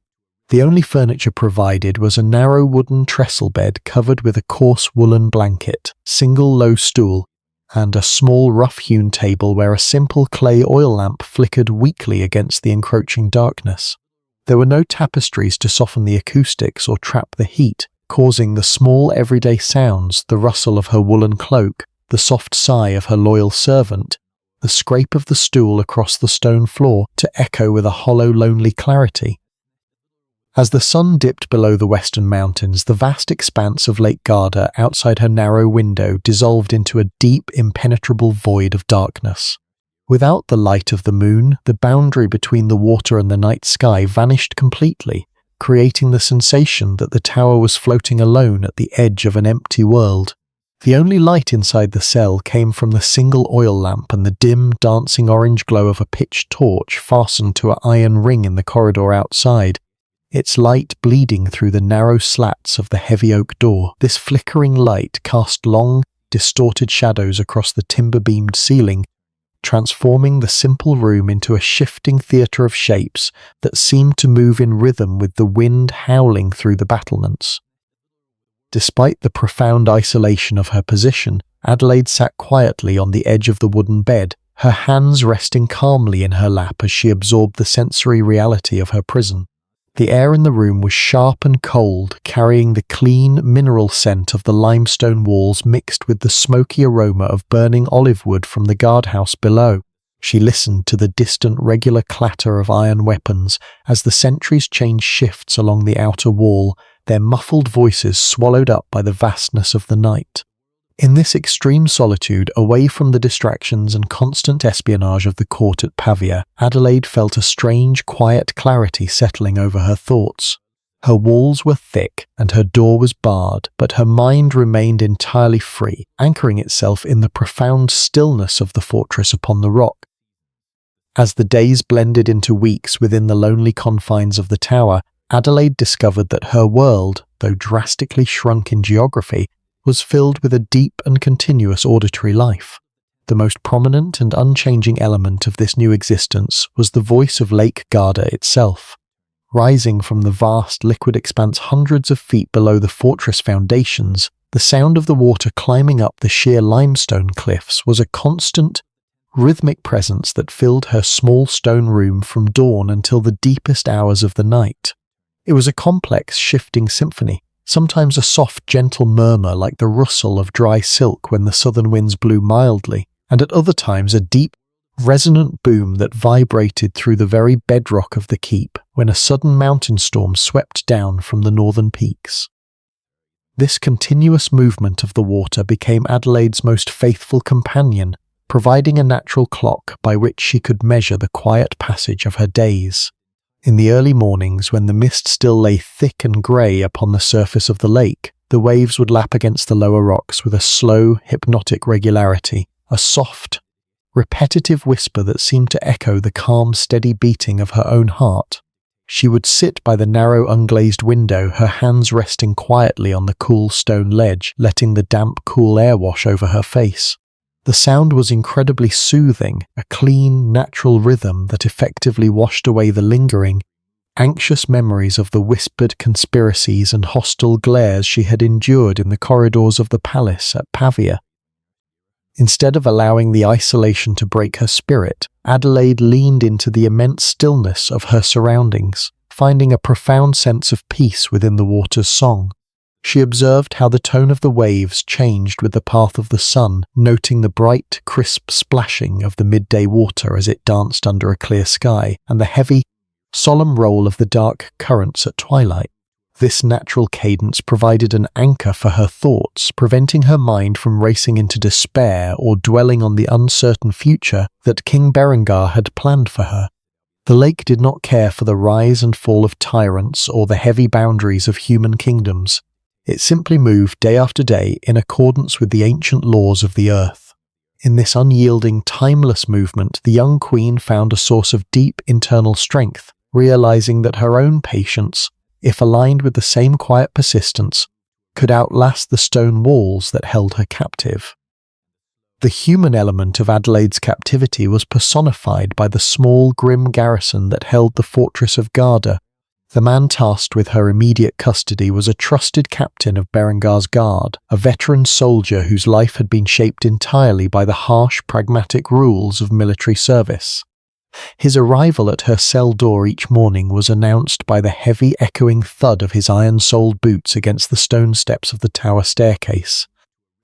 A: The only furniture provided was a narrow wooden trestle bed covered with a coarse woolen blanket, single low stool, and a small rough-hewn table where a simple clay oil lamp flickered weakly against the encroaching darkness. There were no tapestries to soften the acoustics or trap the heat, causing the small everyday sounds, the rustle of her woolen cloak, the soft sigh of her loyal servant, the scrape of the stool across the stone floor, to echo with a hollow, lonely clarity. As the sun dipped below the western mountains, the vast expanse of Lake Garda outside her narrow window dissolved into a deep, impenetrable void of darkness. Without the light of the moon, the boundary between the water and the night sky vanished completely, creating the sensation that the tower was floating alone at the edge of an empty world. The only light inside the cell came from the single oil lamp and the dim, dancing orange glow of a pitch torch fastened to an iron ring in the corridor outside, its light bleeding through the narrow slats of the heavy oak door. This flickering light cast long, distorted shadows across the timber-beamed ceiling, transforming the simple room into a shifting theatre of shapes that seemed to move in rhythm with the wind howling through the battlements. Despite the profound isolation of her position, Adelaide sat quietly on the edge of the wooden bed, her hands resting calmly in her lap as she absorbed the sensory reality of her prison. The air in the room was sharp and cold, carrying the clean, mineral scent of the limestone walls mixed with the smoky aroma of burning olive wood from the guardhouse below. She listened to the distant, regular clatter of iron weapons as the sentries changed shifts along the outer wall, their muffled voices swallowed up by the vastness of the night. In this extreme solitude, away from the distractions and constant espionage of the court at Pavia, Adelaide felt a strange, quiet clarity settling over her thoughts. Her walls were thick and her door was barred, but her mind remained entirely free, anchoring itself in the profound stillness of the fortress upon the rock. As the days blended into weeks within the lonely confines of the tower, Adelaide discovered that her world, though drastically shrunk in geography, was filled with a deep and continuous auditory life. The most prominent and unchanging element of this new existence was the voice of Lake Garda itself. Rising from the vast liquid expanse hundreds of feet below the fortress foundations, the sound of the water climbing up the sheer limestone cliffs was a constant, rhythmic presence that filled her small stone room from dawn until the deepest hours of the night. It was a complex, shifting symphony, sometimes a soft, gentle murmur like the rustle of dry silk when the southern winds blew mildly, and at other times a deep, resonant boom that vibrated through the very bedrock of the keep when a sudden mountain storm swept down from the northern peaks. This continuous movement of the water became Adelaide's most faithful companion, providing a natural clock by which she could measure the quiet passage of her days. In the early mornings, when the mist still lay thick and grey upon the surface of the lake, the waves would lap against the lower rocks with a slow, hypnotic regularity, a soft, repetitive whisper that seemed to echo the calm, steady beating of her own heart. She would sit by the narrow, unglazed window, her hands resting quietly on the cool stone ledge, letting the damp, cool air wash over her face. The sound was incredibly soothing, a clean, natural rhythm that effectively washed away the lingering, anxious memories of the whispered conspiracies and hostile glares she had endured in the corridors of the palace at Pavia. Instead of allowing the isolation to break her spirit, Adelaide leaned into the immense stillness of her surroundings, finding a profound sense of peace within the water's song. She observed how the tone of the waves changed with the path of the sun, noting the bright, crisp splashing of the midday water as it danced under a clear sky, and the heavy, solemn roll of the dark currents at twilight. This natural cadence provided an anchor for her thoughts, preventing her mind from racing into despair or dwelling on the uncertain future that King Berengar had planned for her. The lake did not care for the rise and fall of tyrants or the heavy boundaries of human kingdoms. It simply moved day after day in accordance with the ancient laws of the earth. In this unyielding, timeless movement, the young queen found a source of deep internal strength, realizing that her own patience, if aligned with the same quiet persistence, could outlast the stone walls that held her captive. The human element of Adelaide's captivity was personified by the small, grim garrison that held the fortress of Garda. The man tasked with her immediate custody was a trusted captain of Berengar's guard, a veteran soldier whose life had been shaped entirely by the harsh, pragmatic rules of military service. His arrival at her cell door each morning was announced by the heavy, echoing thud of his iron-soled boots against the stone steps of the tower staircase,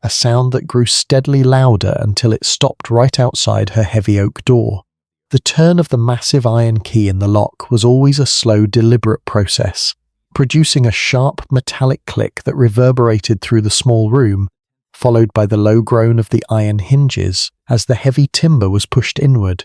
A: a sound that grew steadily louder until it stopped right outside her heavy oak door. The turn of the massive iron key in the lock was always a slow, deliberate process, producing a sharp, metallic click that reverberated through the small room, followed by the low groan of the iron hinges as the heavy timber was pushed inward.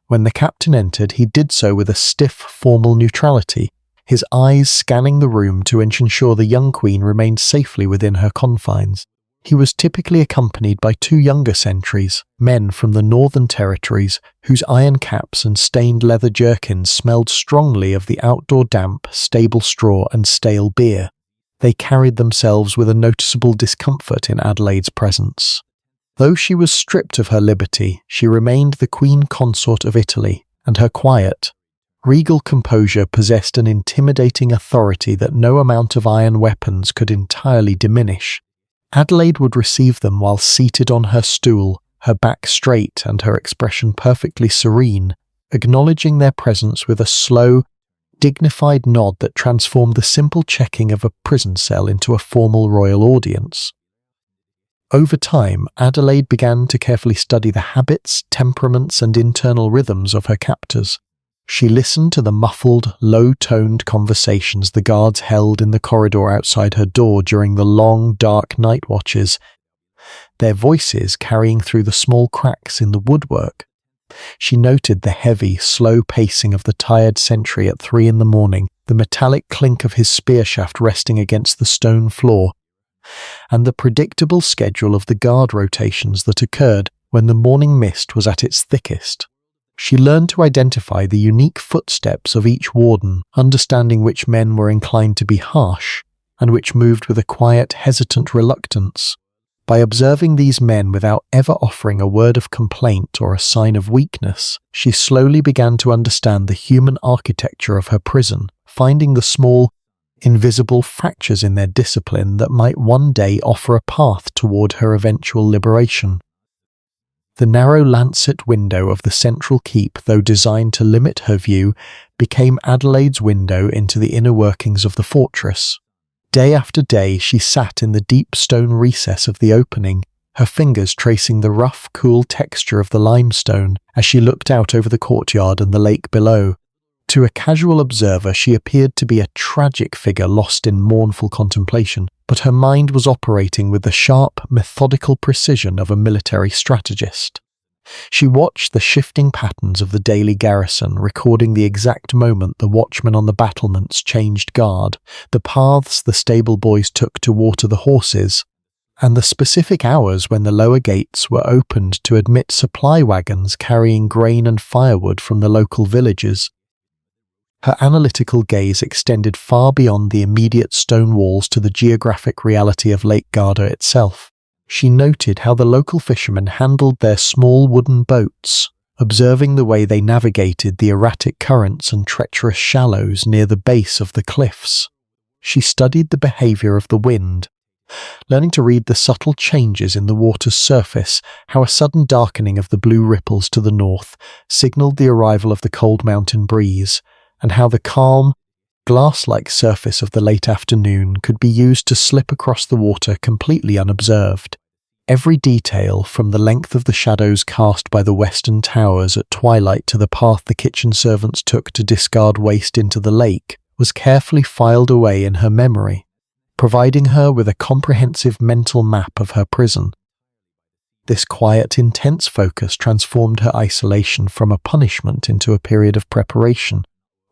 A: When the captain entered, he did so with a stiff, formal neutrality, his eyes scanning the room to ensure the young queen remained safely within her confines. He was typically accompanied by 2 younger sentries, men from the northern territories, whose iron caps and stained leather jerkins smelled strongly of the outdoor damp, stable straw and stale beer. They carried themselves with a noticeable discomfort in Adelaide's presence. Though she was stripped of her liberty, she remained the Queen Consort of Italy, and her quiet, regal composure possessed an intimidating authority that no amount of iron weapons could entirely diminish. Adelaide would receive them while seated on her stool, her back straight and her expression perfectly serene, acknowledging their presence with a slow, dignified nod that transformed the simple checking of a prison cell into a formal royal audience. Over time, Adelaide began to carefully study the habits, temperaments, and internal rhythms of her captors. She listened to the muffled, low-toned conversations the guards held in the corridor outside her door during the long, dark night watches, their voices carrying through the small cracks in the woodwork. She noted the heavy, slow pacing of the tired sentry at 3 a.m, the metallic clink of his spear shaft resting against the stone floor, and the predictable schedule of the guard rotations that occurred when the morning mist was at its thickest. She learned to identify the unique footsteps of each warden, understanding which men were inclined to be harsh and which moved with a quiet, hesitant reluctance. By observing these men without ever offering a word of complaint or a sign of weakness, she slowly began to understand the human architecture of her prison, finding the small, invisible fractures in their discipline that might one day offer a path toward her eventual liberation. The narrow lancet window of the central keep, though designed to limit her view, became Adelaide's window into the inner workings of the fortress. Day after day she sat in the deep stone recess of the opening, her fingers tracing the rough, cool texture of the limestone as she looked out over the courtyard and the lake below. To a casual observer she appeared to be a tragic figure lost in mournful contemplation, but her mind was operating with the sharp, methodical precision of a military strategist. She watched the shifting patterns of the daily garrison, recording the exact moment the watchmen on the battlements changed guard, the paths the stable boys took to water the horses, and the specific hours when the lower gates were opened to admit supply wagons carrying grain and firewood from the local villages. Her analytical gaze extended far beyond the immediate stone walls to the geographic reality of Lake Garda itself. She noted how the local fishermen handled their small wooden boats, observing the way they navigated the erratic currents and treacherous shallows near the base of the cliffs. She studied the behavior of the wind, learning to read the subtle changes in the water's surface, how a sudden darkening of the blue ripples to the north signaled the arrival of the cold mountain breeze, and how the calm, glass-like surface of the late afternoon could be used to slip across the water completely unobserved. Every detail, from the length of the shadows cast by the western towers at twilight to the path the kitchen servants took to discard waste into the lake, was carefully filed away in her memory, providing her with a comprehensive mental map of her prison. This quiet, intense focus transformed her isolation from a punishment into a period of preparation.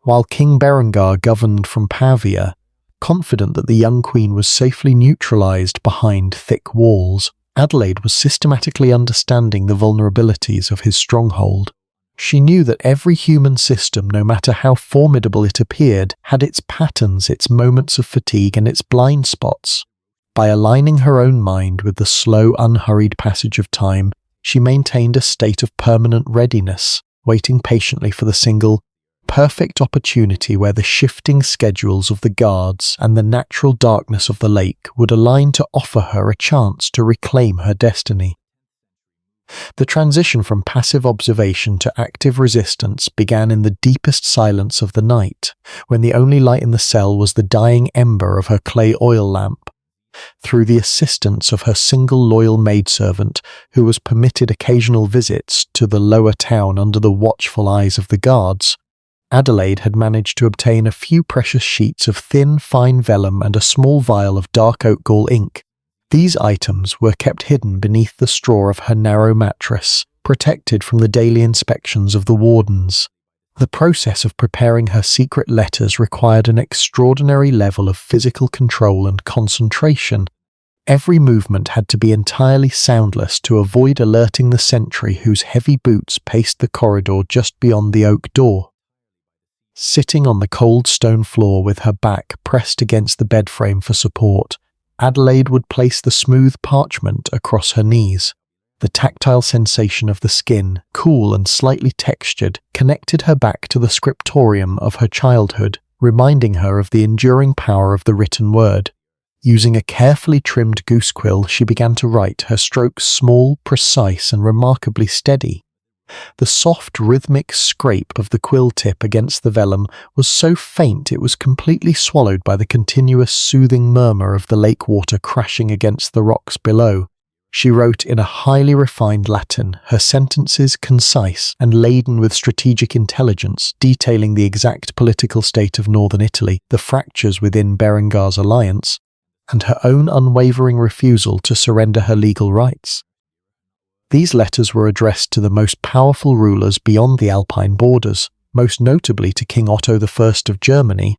A: While King Berengar governed from Pavia, confident that the young queen was safely neutralized behind thick walls, Adelaide was systematically understanding the vulnerabilities of his stronghold. She knew that every human system, no matter how formidable it appeared, had its patterns, its moments of fatigue, and its blind spots. By aligning her own mind with the slow, unhurried passage of time, she maintained a state of permanent readiness, waiting patiently for the single, perfect opportunity where the shifting schedules of the guards and the natural darkness of the lake would align to offer her a chance to reclaim her destiny. The transition from passive observation to active resistance began in the deepest silence of the night, when the only light in the cell was the dying ember of her clay oil lamp. Through the assistance of her single loyal maidservant, who was permitted occasional visits to the lower town under the watchful eyes of the guards, Adelaide had managed to obtain a few precious sheets of thin, fine vellum and a small vial of dark oak gall ink. These items were kept hidden beneath the straw of her narrow mattress, protected from the daily inspections of the wardens. The process of preparing her secret letters required an extraordinary level of physical control and concentration. Every movement had to be entirely soundless to avoid alerting the sentry whose heavy boots paced the corridor just beyond the oak door. Sitting on the cold stone floor with her back pressed against the bed frame for support, Adelaide would place the smooth parchment across her knees. The tactile sensation of the skin, cool and slightly textured, connected her back to the scriptorium of her childhood, reminding her of the enduring power of the written word. Using a carefully trimmed goose quill, she began to write, her strokes small, precise, and remarkably steady. The soft, rhythmic scrape of the quill tip against the vellum was so faint it was completely swallowed by the continuous soothing murmur of the lake water crashing against the rocks below. She wrote in a highly refined Latin, her sentences concise and laden with strategic intelligence, detailing the exact political state of northern Italy, the fractures within Berengar's alliance, and her own unwavering refusal to surrender her legal rights. These letters were addressed to the most powerful rulers beyond the Alpine borders, most notably to King Otto I of Germany,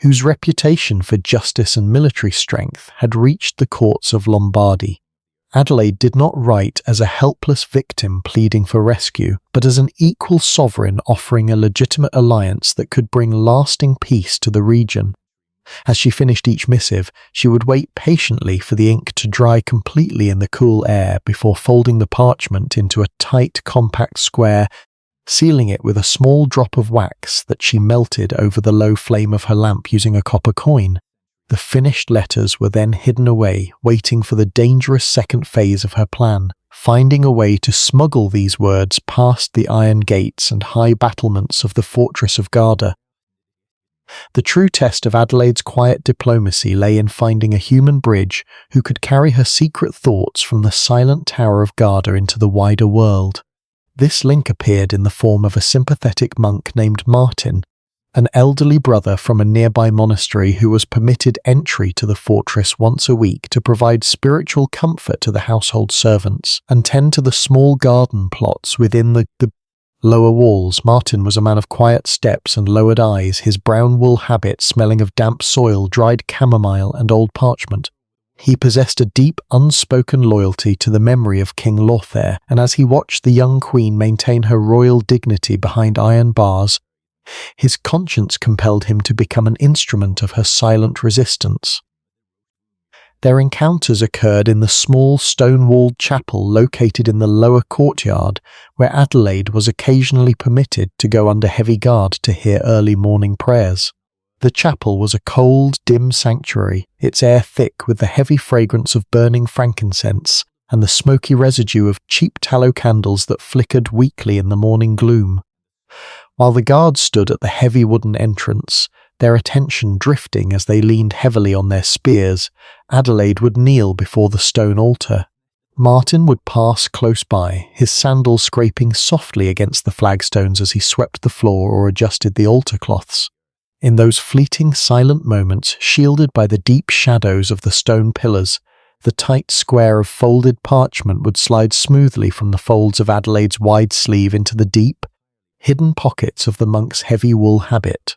A: whose reputation for justice and military strength had reached the courts of Lombardy. Adelaide did not write as a helpless victim pleading for rescue, but as an equal sovereign offering a legitimate alliance that could bring lasting peace to the region. As she finished each missive, she would wait patiently for the ink to dry completely in the cool air before folding the parchment into a tight, compact square, sealing it with a small drop of wax that she melted over the low flame of her lamp using a copper coin. The finished letters were then hidden away, waiting for the dangerous second phase of her plan, finding a way to smuggle these words past the iron gates and high battlements of the fortress of Garda. The true test of Adelaide's quiet diplomacy lay in finding a human bridge who could carry her secret thoughts from the silent tower of Garda into the wider world. This link appeared in the form of a sympathetic monk named Martin, an elderly brother from a nearby monastery who was permitted entry to the fortress once a week to provide spiritual comfort to the household servants and tend to the small garden plots within the lower walls. Martin was a man of quiet steps and lowered eyes, his brown wool habit smelling of damp soil, dried chamomile, and old parchment. He possessed a deep, unspoken loyalty to the memory of King Lothair, and as he watched the young queen maintain her royal dignity behind iron bars, his conscience compelled him to become an instrument of her silent resistance. Their encounters occurred in the small stone-walled chapel located in the lower courtyard, where Adelaide was occasionally permitted to go under heavy guard to hear early morning prayers. The chapel was a cold, dim sanctuary, its air thick with the heavy fragrance of burning frankincense and the smoky residue of cheap tallow candles that flickered weakly in the morning gloom. While the guards stood at the heavy wooden entrance, their attention drifting as they leaned heavily on their spears, Adelaide would kneel before the stone altar. Martin would pass close by, his sandals scraping softly against the flagstones as he swept the floor or adjusted the altar cloths. In those fleeting, silent moments, shielded by the deep shadows of the stone pillars, the tight square of folded parchment would slide smoothly from the folds of Adelaide's wide sleeve into the deep, hidden pockets of the monk's heavy wool habit.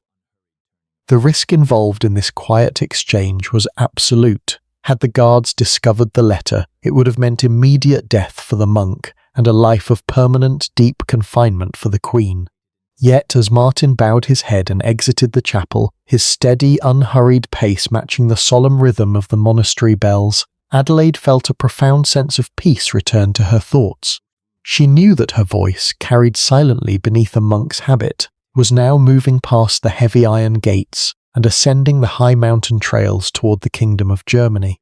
A: The risk involved in this quiet exchange was absolute. Had the guards discovered the letter, it would have meant immediate death for the monk and a life of permanent, deep confinement for the queen. Yet, as Martin bowed his head and exited the chapel, his steady, unhurried pace matching the solemn rhythm of the monastery bells, Adelaide felt a profound sense of peace return to her thoughts. She knew that her voice, carried silently beneath a monk's habit, was now moving past the heavy iron gates and ascending the high mountain trails toward the Kingdom of Germany.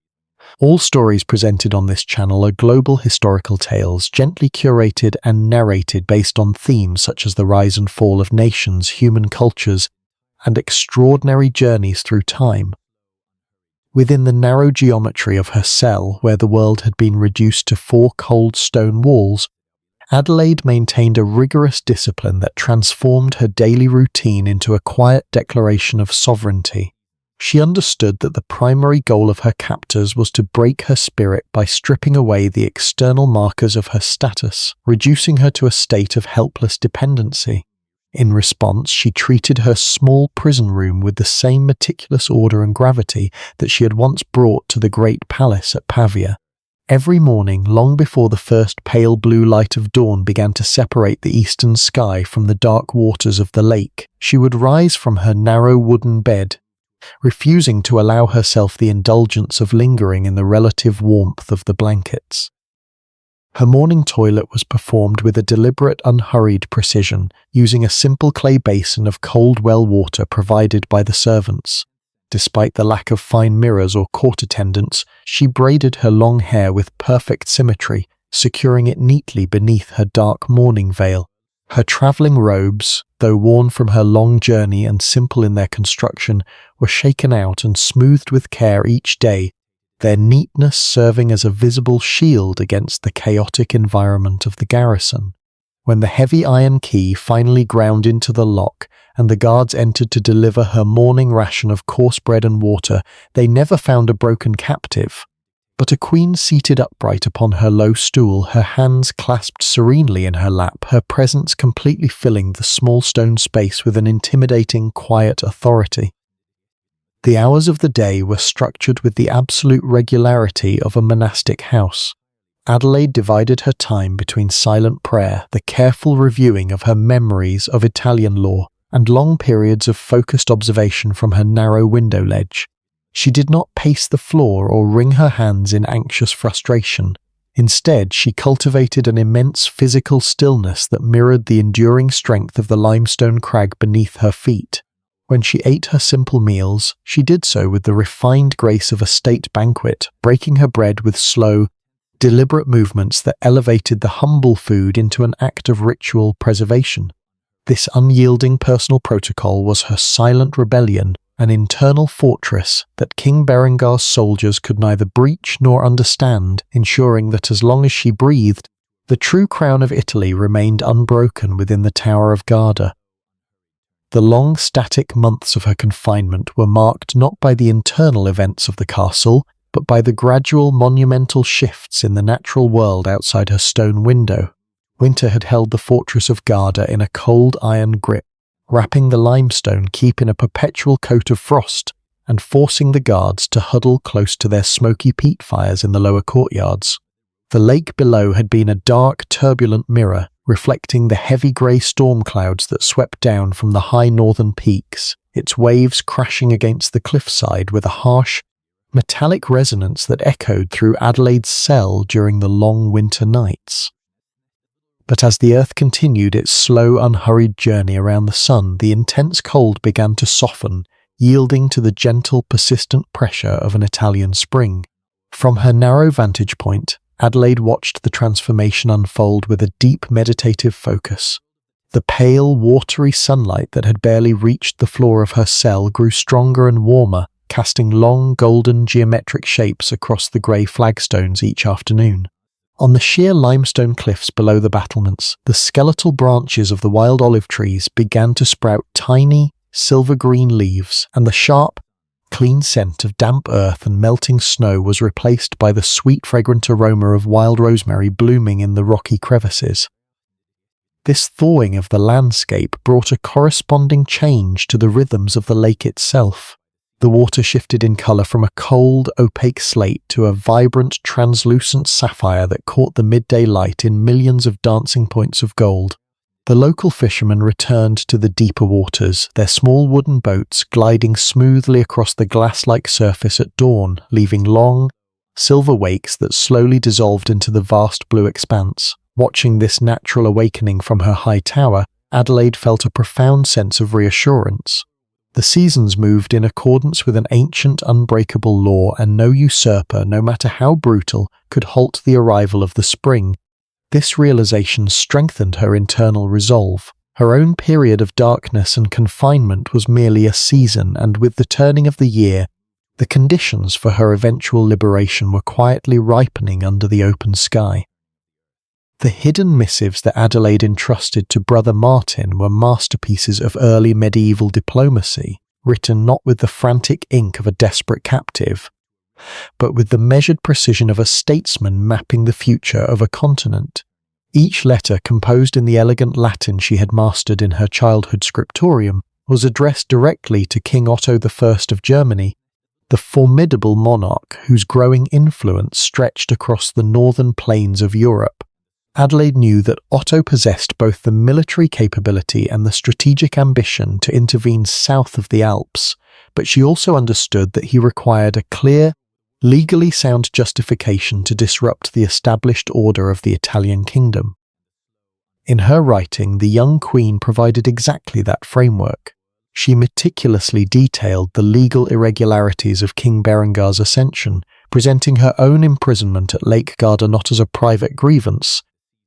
A: All stories presented on this channel are global historical tales, gently curated and narrated based on themes such as the rise and fall of nations, human cultures, and extraordinary journeys through time. Within the narrow geometry of her cell, where the world had been reduced to 4 cold stone walls, Adelaide maintained a rigorous discipline that transformed her daily routine into a quiet declaration of sovereignty. She understood that the primary goal of her captors was to break her spirit by stripping away the external markers of her status, reducing her to a state of helpless dependency. In response, she treated her small prison room with the same meticulous order and gravity that she had once brought to the great palace at Pavia. Every morning, long before the first pale blue light of dawn began to separate the eastern sky from the dark waters of the lake, she would rise from her narrow wooden bed, refusing to allow herself the indulgence of lingering in the relative warmth of the blankets. Her morning toilet was performed with a deliberate, unhurried precision, using a simple clay basin of cold well water provided by the servants. Despite the lack of fine mirrors or court attendants, she braided her long hair with perfect symmetry, securing it neatly beneath her dark mourning veil. Her travelling robes, though worn from her long journey and simple in their construction, were shaken out and smoothed with care each day, their neatness serving as a visible shield against the chaotic environment of the garrison. When the heavy iron key finally ground into the lock and the guards entered to deliver her morning ration of coarse bread and water, they never found a broken captive, but a queen seated upright upon her low stool, her hands clasped serenely in her lap, her presence completely filling the small stone space with an intimidating, quiet authority. The hours of the day were structured with the absolute regularity of a monastic house. Adelaide divided her time between silent prayer, the careful reviewing of her memories of Italian law, and long periods of focused observation from her narrow window ledge. She did not pace the floor or wring her hands in anxious frustration. Instead, she cultivated an immense physical stillness that mirrored the enduring strength of the limestone crag beneath her feet. When she ate her simple meals, she did so with the refined grace of a state banquet, breaking her bread with slow, deliberate movements that elevated the humble food into an act of ritual preservation. This unyielding personal protocol was her silent rebellion, an internal fortress that King Berengar's soldiers could neither breach nor understand, ensuring that as long as she breathed, the true crown of Italy remained unbroken within the Tower of Garda. The long static months of her confinement were marked not by the internal events of the castle, but by the gradual monumental shifts in the natural world outside her stone window. Winter had held the fortress of Garda in a cold iron grip, wrapping the limestone keep in a perpetual coat of frost and forcing the guards to huddle close to their smoky peat fires in the lower courtyards. The lake below had been a dark, turbulent mirror, reflecting the heavy grey storm clouds that swept down from the high northern peaks, its waves crashing against the cliffside with a harsh, metallic resonance that echoed through Adelaide's cell during the long winter nights. But as the earth continued its slow, unhurried journey around the sun, the intense cold began to soften, yielding to the gentle, persistent pressure of an Italian spring. From her narrow vantage point, Adelaide watched the transformation unfold with a deep meditative focus. The pale, watery sunlight that had barely reached the floor of her cell grew stronger and warmer, casting long, golden geometric shapes across the grey flagstones each afternoon. On the sheer limestone cliffs below the battlements, the skeletal branches of the wild olive trees began to sprout tiny, silver-green leaves, and the sharp, clean scent of damp earth and melting snow was replaced by the sweet fragrant aroma of wild rosemary blooming in the rocky crevices. This thawing of the landscape brought a corresponding change to the rhythms of the lake itself. The water shifted in colour from a cold, opaque slate to a vibrant, translucent sapphire that caught the midday light in millions of dancing points of gold. The local fishermen returned to the deeper waters, their small wooden boats gliding smoothly across the glass-like surface at dawn, leaving long, silver wakes that slowly dissolved into the vast blue expanse. Watching this natural awakening from her high tower, Adelaide felt a profound sense of reassurance. The seasons moved in accordance with an ancient, unbreakable law, and no usurper, no matter how brutal, could halt the arrival of the spring. This realization strengthened her internal resolve. Her own period of darkness and confinement was merely a season, and with the turning of the year, the conditions for her eventual liberation were quietly ripening under the open sky. The hidden missives that Adelaide entrusted to Brother Martin were masterpieces of early medieval diplomacy, written not with the frantic ink of a desperate captive, but with the measured precision of a statesman mapping the future of a continent. Each letter, composed in the elegant Latin she had mastered in her childhood scriptorium, was addressed directly to King Otto I of Germany, the formidable monarch whose growing influence stretched across the northern plains of Europe. Adelaide knew that Otto possessed both the military capability and the strategic ambition to intervene south of the Alps, but she also understood that he required a clear, legally sound justification to disrupt the established order of the Italian kingdom. In her writing, the young queen provided exactly that framework. She meticulously detailed the legal irregularities of King Berengar's ascension, presenting her own imprisonment at Lake Garda not as a private grievance,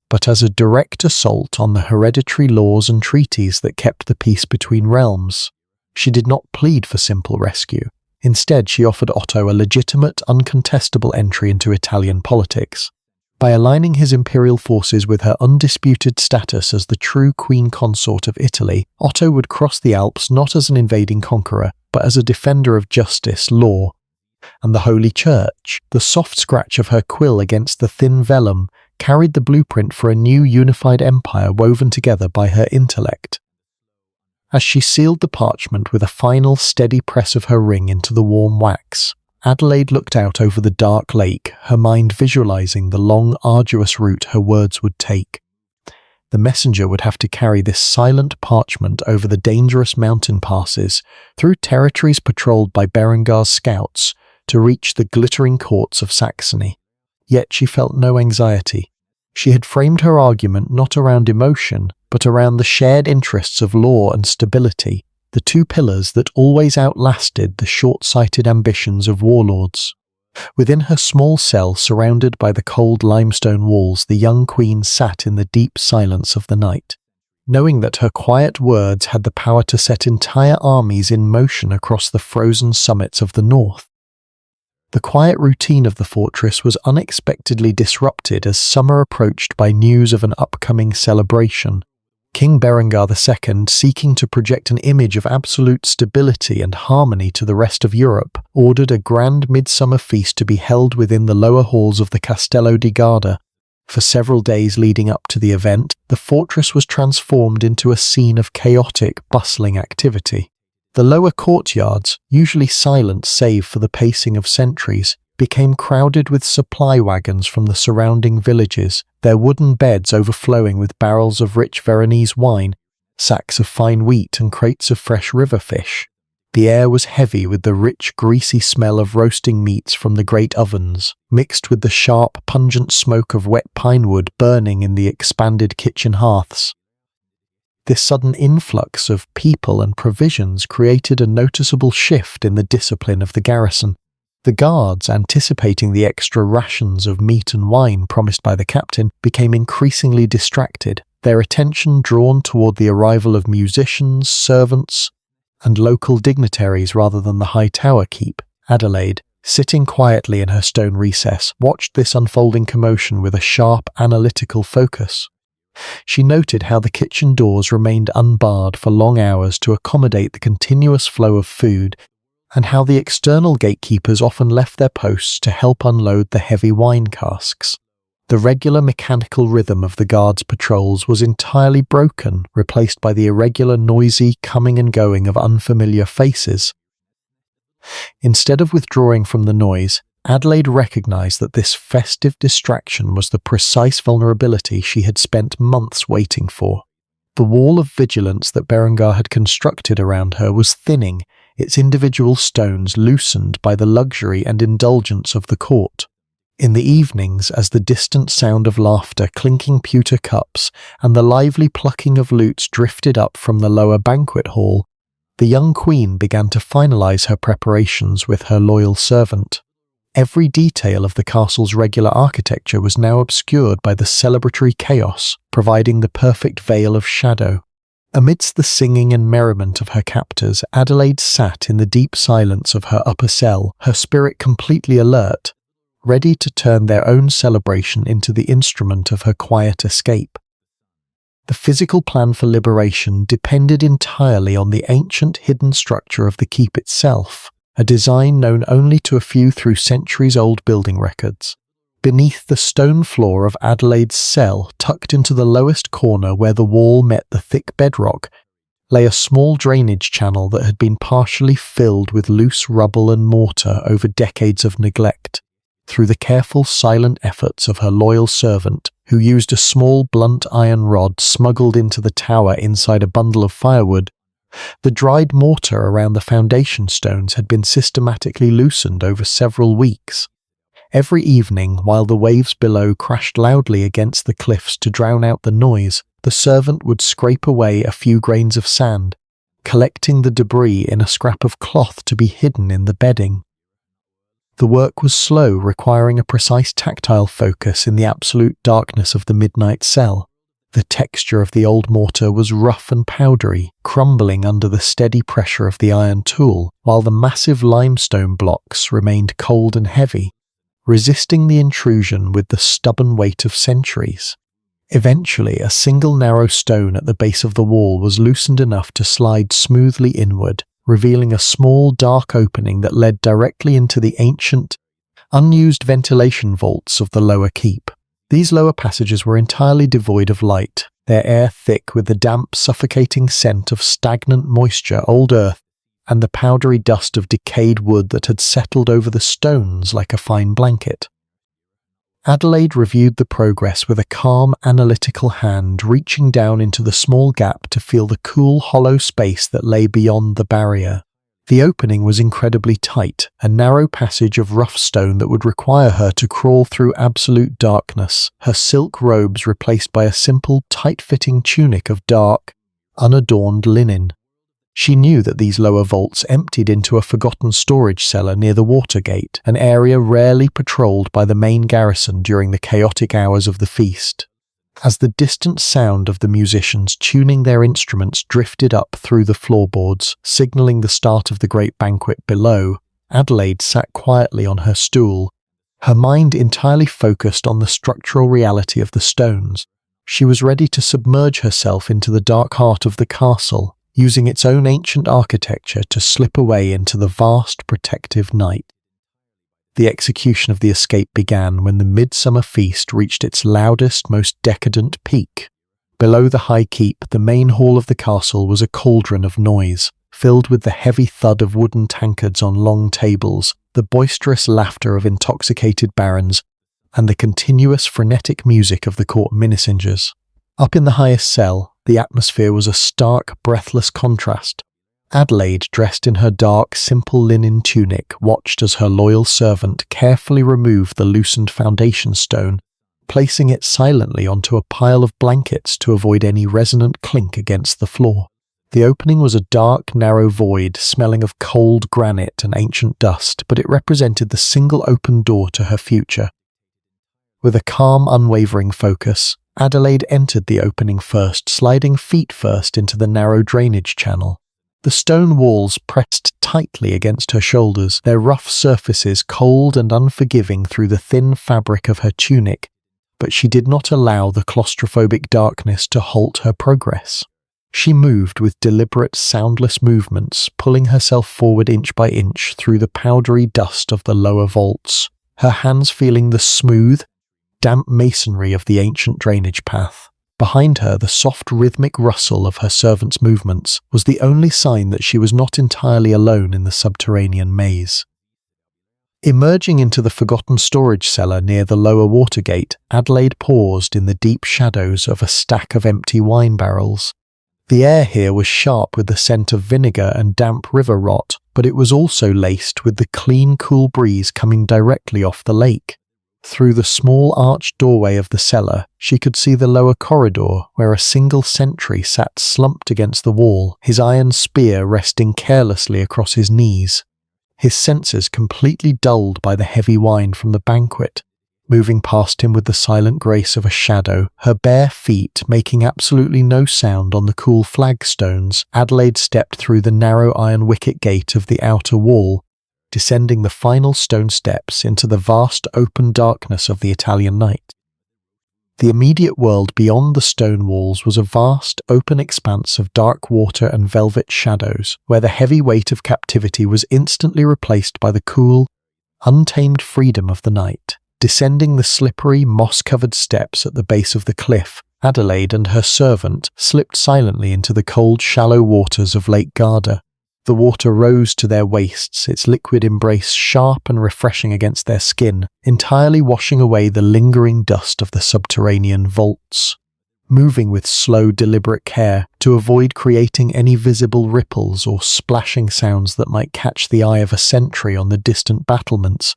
A: but as a direct assault on the hereditary laws and treaties that kept the peace between realms. She did not plead for simple rescue. Instead, she offered Otto a legitimate, uncontestable entry into Italian politics. By aligning his imperial forces with her undisputed status as the true queen consort of Italy, Otto would cross the Alps not as an invading conqueror, but as a defender of justice, law, and the Holy Church. The soft scratch of her quill against the thin vellum carried the blueprint for a new unified empire woven together by her intellect. As she sealed the parchment with a final steady press of her ring into the warm wax, Adelaide looked out over the dark lake, her mind visualizing the long, arduous route her words would take. The messenger would have to carry this silent parchment over the dangerous mountain passes, through territories patrolled by Berengar's scouts, to reach the glittering courts of Saxony. Yet she felt no anxiety. She had framed her argument not around emotion, but around the shared interests of law and stability. the two pillars that always outlasted the short-sighted ambitions of warlords. Within her small cell, surrounded by the cold limestone walls, the young queen sat in the deep silence of the night, knowing that her quiet words had the power to set entire armies in motion across the frozen summits of the north. The quiet routine of the fortress was unexpectedly disrupted as summer approached by news of an upcoming celebration. King Berengar II, seeking to project an image of absolute stability and harmony to the rest of Europe, ordered a grand midsummer feast to be held within the lower halls of the Castello di Garda. For several days leading up to the event, the fortress was transformed into a scene of chaotic, bustling activity. The lower courtyards, usually silent save for the pacing of sentries, became crowded with supply wagons from the surrounding villages, their wooden beds overflowing with barrels of rich Veronese wine, sacks of fine wheat and crates of fresh river fish. The air was heavy with the rich, greasy smell of roasting meats from the great ovens, mixed with the sharp, pungent smoke of wet pine wood burning in the expanded kitchen hearths. This sudden influx of people and provisions created a noticeable shift in the discipline of the garrison. The guards, anticipating the extra rations of meat and wine promised by the captain, became increasingly distracted, their attention drawn toward the arrival of musicians, servants, and local dignitaries rather than the high tower keep. Adelaide, sitting quietly in her stone recess, watched this unfolding commotion with a sharp, analytical focus. She noted how the kitchen doors remained unbarred for long hours to accommodate the continuous flow of food, and how the external gatekeepers often left their posts to help unload the heavy wine casks. The regular mechanical rhythm of the guards' patrols was entirely broken, replaced by the irregular, noisy coming and going of unfamiliar faces. Instead of withdrawing from the noise, Adelaide recognized that this festive distraction was the precise vulnerability she had spent months waiting for. The wall of vigilance that Berengar had constructed around her was thinning, its individual stones loosened by the luxury and indulgence of the court. In the evenings, as the distant sound of laughter, clinking pewter cups, and the lively plucking of lutes drifted up from the lower banquet hall, the young queen began to finalize her preparations with her loyal servant. Every detail of the castle's regular architecture was now obscured by the celebratory chaos, providing the perfect veil of shadow. Amidst the singing and merriment of her captors, Adelaide sat in the deep silence of her upper cell, her spirit completely alert, ready to turn their own celebration into the instrument of her quiet escape. The physical plan for liberation depended entirely on the ancient hidden structure of the keep itself, a design known only to a few through centuries-old building records. Beneath the stone floor of Adelaide's cell, tucked into the lowest corner where the wall met the thick bedrock, lay a small drainage channel that had been partially filled with loose rubble and mortar over decades of neglect. Through the careful, silent efforts of her loyal servant, who used a small blunt iron rod smuggled into the tower inside a bundle of firewood, the dried mortar around the foundation stones had been systematically loosened over several weeks. Every evening, while the waves below crashed loudly against the cliffs to drown out the noise, the servant would scrape away a few grains of sand, collecting the debris in a scrap of cloth to be hidden in the bedding. The work was slow, requiring a precise tactile focus in the absolute darkness of the midnight cell. The texture of the old mortar was rough and powdery, crumbling under the steady pressure of the iron tool, while the massive limestone blocks remained cold and heavy, resisting the intrusion with the stubborn weight of centuries. Eventually, a single narrow stone at the base of the wall was loosened enough to slide smoothly inward, revealing a small dark opening that led directly into the ancient, unused ventilation vaults of the lower keep. These lower passages were entirely devoid of light, their air thick with the damp, suffocating scent of stagnant moisture, old earth, and the powdery dust of decayed wood that had settled over the stones like a fine blanket. Adelaide reviewed the progress with a calm, analytical hand, reaching down into the small gap to feel the cool, hollow space that lay beyond the barrier. The opening was incredibly tight, a narrow passage of rough stone that would require her to crawl through absolute darkness, her silk robes replaced by a simple, tight-fitting tunic of dark, unadorned linen. She knew that these lower vaults emptied into a forgotten storage cellar near the Watergate, an area rarely patrolled by the main garrison during the chaotic hours of the feast. As the distant sound of the musicians tuning their instruments drifted up through the floorboards, signaling the start of the great banquet below, Adelaide sat quietly on her stool, her mind entirely focused on the structural reality of the stones. She was ready to submerge herself into the dark heart of the castle, using its own ancient architecture to slip away into the vast protective night. The execution of the escape began when the midsummer feast reached its loudest, most decadent peak. Below the high keep, the main hall of the castle was a cauldron of noise, filled with the heavy thud of wooden tankards on long tables, the boisterous laughter of intoxicated barons, and the continuous frenetic music of the court minnesingers. Up in the highest cell, the atmosphere was a stark, breathless contrast. Adelaide, dressed in her dark, simple linen tunic, watched as her loyal servant carefully removed the loosened foundation stone, placing it silently onto a pile of blankets to avoid any resonant clink against the floor. The opening was a dark, narrow void, smelling of cold granite and ancient dust, but it represented the single open door to her future. With a calm, unwavering focus, Adelaide entered the opening first, sliding feet first into the narrow drainage channel. The stone walls pressed tightly against her shoulders, their rough surfaces cold and unforgiving through the thin fabric of her tunic, but she did not allow the claustrophobic darkness to halt her progress. She moved with deliberate, soundless movements, pulling herself forward inch by inch through the powdery dust of the lower vaults, her hands feeling the smooth, damp masonry of the ancient drainage path. Behind her, the soft rhythmic rustle of her servant's movements was the only sign that she was not entirely alone in the subterranean maze. Emerging into the forgotten storage cellar near the lower Watergate, Adelaide paused in the deep shadows of a stack of empty wine barrels. The air here was sharp with the scent of vinegar and damp river rot, but it was also laced with the clean, cool breeze coming directly off the lake. Through the small arched doorway of the cellar, she could see the lower corridor where a single sentry sat slumped against the wall, his iron spear resting carelessly across his knees, his senses completely dulled by the heavy wine from the banquet. Moving past him with the silent grace of a shadow, her bare feet making absolutely no sound on the cool flagstones, Adelaide stepped through the narrow iron wicket gate of the outer wall, descending the final stone steps into the vast open darkness of the Italian night. The immediate world beyond the stone walls was a vast, open expanse of dark water and velvet shadows, where the heavy weight of captivity was instantly replaced by the cool, untamed freedom of the night. Descending the slippery, moss-covered steps at the base of the cliff, Adelaide and her servant slipped silently into the cold, shallow waters of Lake Garda. The water rose to their waists, its liquid embrace sharp and refreshing against their skin, entirely washing away the lingering dust of the subterranean vaults. Moving with slow, deliberate care to avoid creating any visible ripples or splashing sounds that might catch the eye of a sentry on the distant battlements,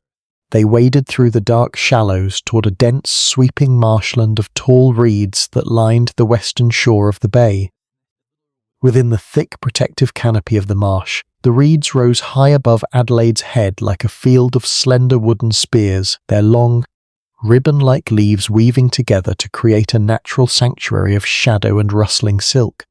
A: they waded through the dark shallows toward a dense, sweeping marshland of tall reeds that lined the western shore of the bay. Within the thick protective canopy of the marsh, the reeds rose high above Adelaide's head like a field of slender wooden spears, their long, ribbon-like leaves weaving together to create a natural sanctuary of shadow and rustling silk.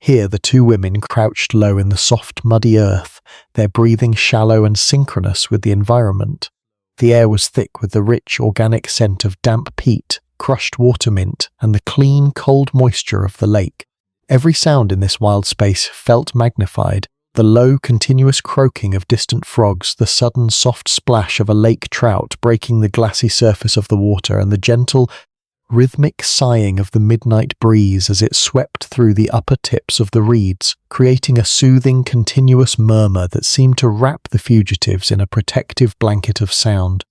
A: Here the two women crouched low in the soft, muddy earth, their breathing shallow and synchronous with the environment. The air was thick with the rich, organic scent of damp peat, crushed water mint, and the clean, cold moisture of the lake. Every sound in this wild space felt magnified, the low, continuous croaking of distant frogs, the sudden soft splash of a lake trout breaking the glassy surface of the water, and the gentle, rhythmic sighing of the midnight breeze as it swept through the upper tips of the reeds, creating a soothing, continuous murmur that seemed to wrap the fugitives in a protective blanket of sound.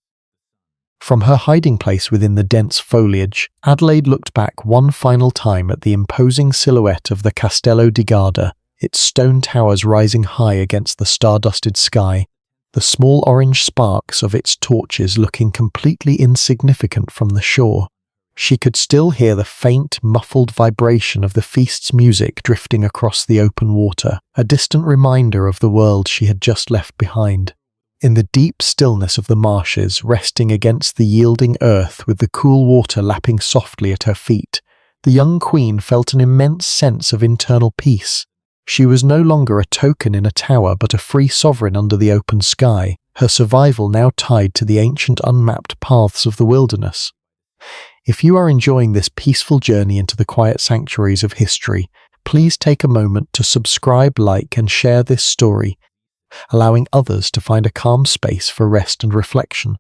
A: From her hiding place within the dense foliage, Adelaide looked back one final time at the imposing silhouette of the Castello di Garda, its stone towers rising high against the star-dusted sky, the small orange sparks of its torches looking completely insignificant from the shore. She could still hear the faint, muffled vibration of the feast's music drifting across the open water, a distant reminder of the world she had just left behind. In the deep stillness of the marshes, resting against the yielding earth with the cool water lapping softly at her feet, the young queen felt an immense sense of internal peace. She was no longer a token in a tower but a free sovereign under the open sky, her survival now tied to the ancient unmapped paths of the wilderness. If you are enjoying this peaceful journey into the quiet sanctuaries of history, please take a moment to subscribe, like, and share this story, allowing others to find a calm space for rest and reflection.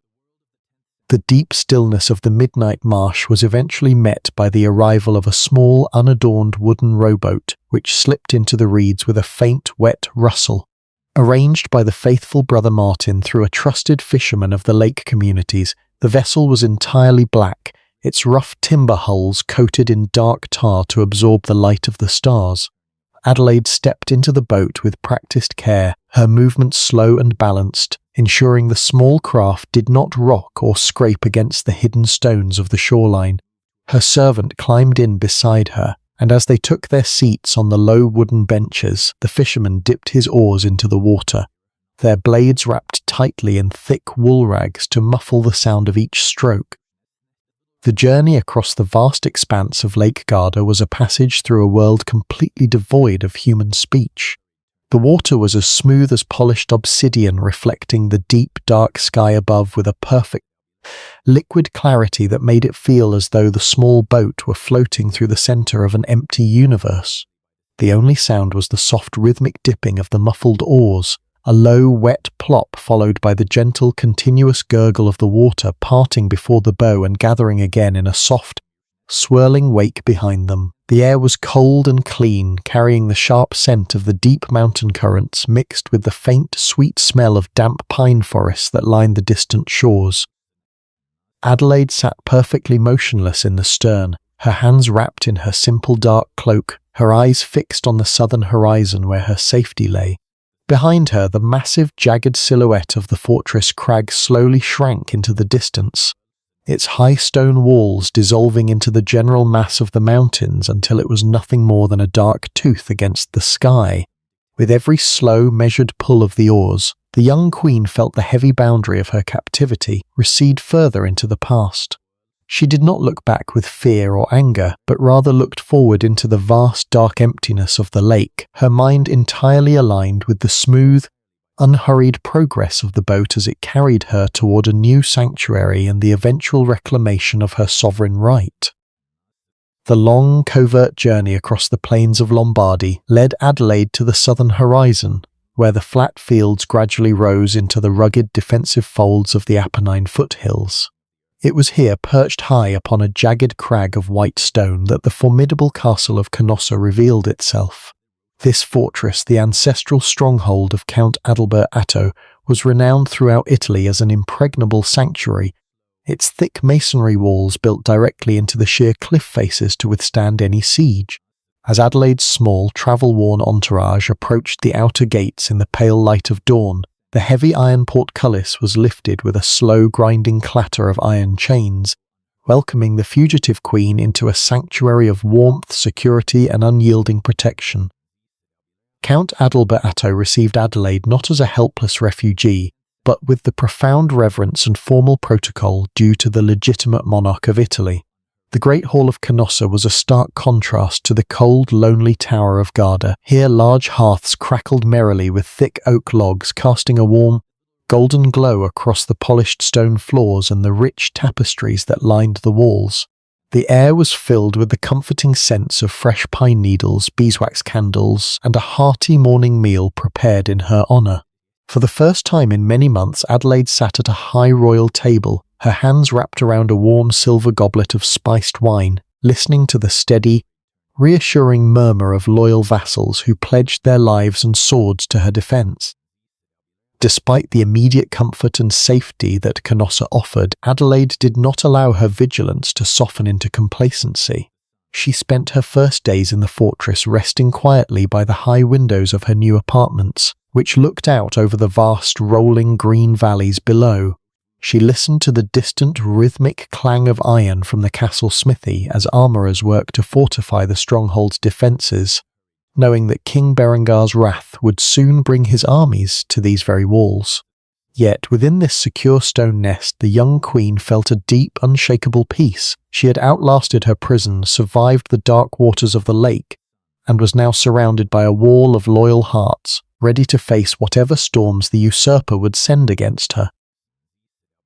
A: The deep stillness of the midnight marsh was eventually met by the arrival of a small, unadorned wooden rowboat, which slipped into the reeds with a faint, wet rustle. Arranged by the faithful Brother Martin through a trusted fisherman of the lake communities, the vessel was entirely black, its rough timber hulls coated in dark tar to absorb the light of the stars. Adelaide stepped into the boat with practiced care, her movements slow and balanced, ensuring the small craft did not rock or scrape against the hidden stones of the shoreline. Her servant climbed in beside her, and as they took their seats on the low wooden benches, the fisherman dipped his oars into the water, their blades wrapped tightly in thick wool rags to muffle the sound of each stroke. The journey across the vast expanse of Lake Garda was a passage through a world completely devoid of human speech. The water was as smooth as polished obsidian, reflecting the deep, dark sky above with a perfect, liquid clarity that made it feel as though the small boat were floating through the center of an empty universe. The only sound was the soft, rhythmic dipping of the muffled oars, a low, wet plop followed by the gentle, continuous gurgle of the water parting before the bow and gathering again in a soft, swirling wake behind them. The air was cold and clean, carrying the sharp scent of the deep mountain currents mixed with the faint, sweet smell of damp pine forests that lined the distant shores. Adelaide sat perfectly motionless in the stern, her hands wrapped in her simple dark cloak, her eyes fixed on the southern horizon where her safety lay. Behind her, the massive, jagged silhouette of the fortress crag slowly shrank into the distance, its high stone walls dissolving into the general mass of the mountains until it was nothing more than a dark tooth against the sky. With every slow, measured pull of the oars, the young queen felt the heavy boundary of her captivity recede further into the past. She did not look back with fear or anger, but rather looked forward into the vast, dark emptiness of the lake, her mind entirely aligned with the smooth, unhurried progress of the boat as it carried her toward a new sanctuary and the eventual reclamation of her sovereign right. The long, covert journey across the plains of Lombardy led Adelaide to the southern horizon, where the flat fields gradually rose into the rugged defensive folds of the Apennine foothills. It was here, perched high upon a jagged crag of white stone, that the formidable castle of Canossa revealed itself. This fortress, the ancestral stronghold of Count Adalbert Atto, was renowned throughout Italy as an impregnable sanctuary, its thick masonry walls built directly into the sheer cliff faces to withstand any siege. As Adelaide's small, travel-worn entourage approached the outer gates in the pale light of dawn, the heavy iron portcullis was lifted with a slow, grinding clatter of iron chains, welcoming the fugitive queen into a sanctuary of warmth, security, and unyielding protection. Count Adalbert Atto received Adelaide not as a helpless refugee, but with the profound reverence and formal protocol due to the legitimate monarch of Italy. The Great Hall of Canossa was a stark contrast to the cold, lonely Tower of Garda. Here large hearths crackled merrily with thick oak logs, casting a warm, golden glow across the polished stone floors and the rich tapestries that lined the walls. The air was filled with the comforting scents of fresh pine needles, beeswax candles, and a hearty morning meal prepared in her honour. For the first time in many months, Adelaide sat at a high royal table, her hands wrapped around a warm silver goblet of spiced wine, listening to the steady, reassuring murmur of loyal vassals who pledged their lives and swords to her defence. Despite the immediate comfort and safety that Canossa offered, Adelaide did not allow her vigilance to soften into complacency. She spent her first days in the fortress resting quietly by the high windows of her new apartments, which looked out over the vast, rolling green valleys below. She listened to the distant rhythmic clang of iron from the castle smithy as armourers worked to fortify the stronghold's defences, knowing that King Berengar's wrath would soon bring his armies to these very walls. Yet within this secure stone nest the young queen felt a deep, unshakable peace. She had outlasted her prison, survived the dark waters of the lake, and was now surrounded by a wall of loyal hearts, ready to face whatever storms the usurper would send against her.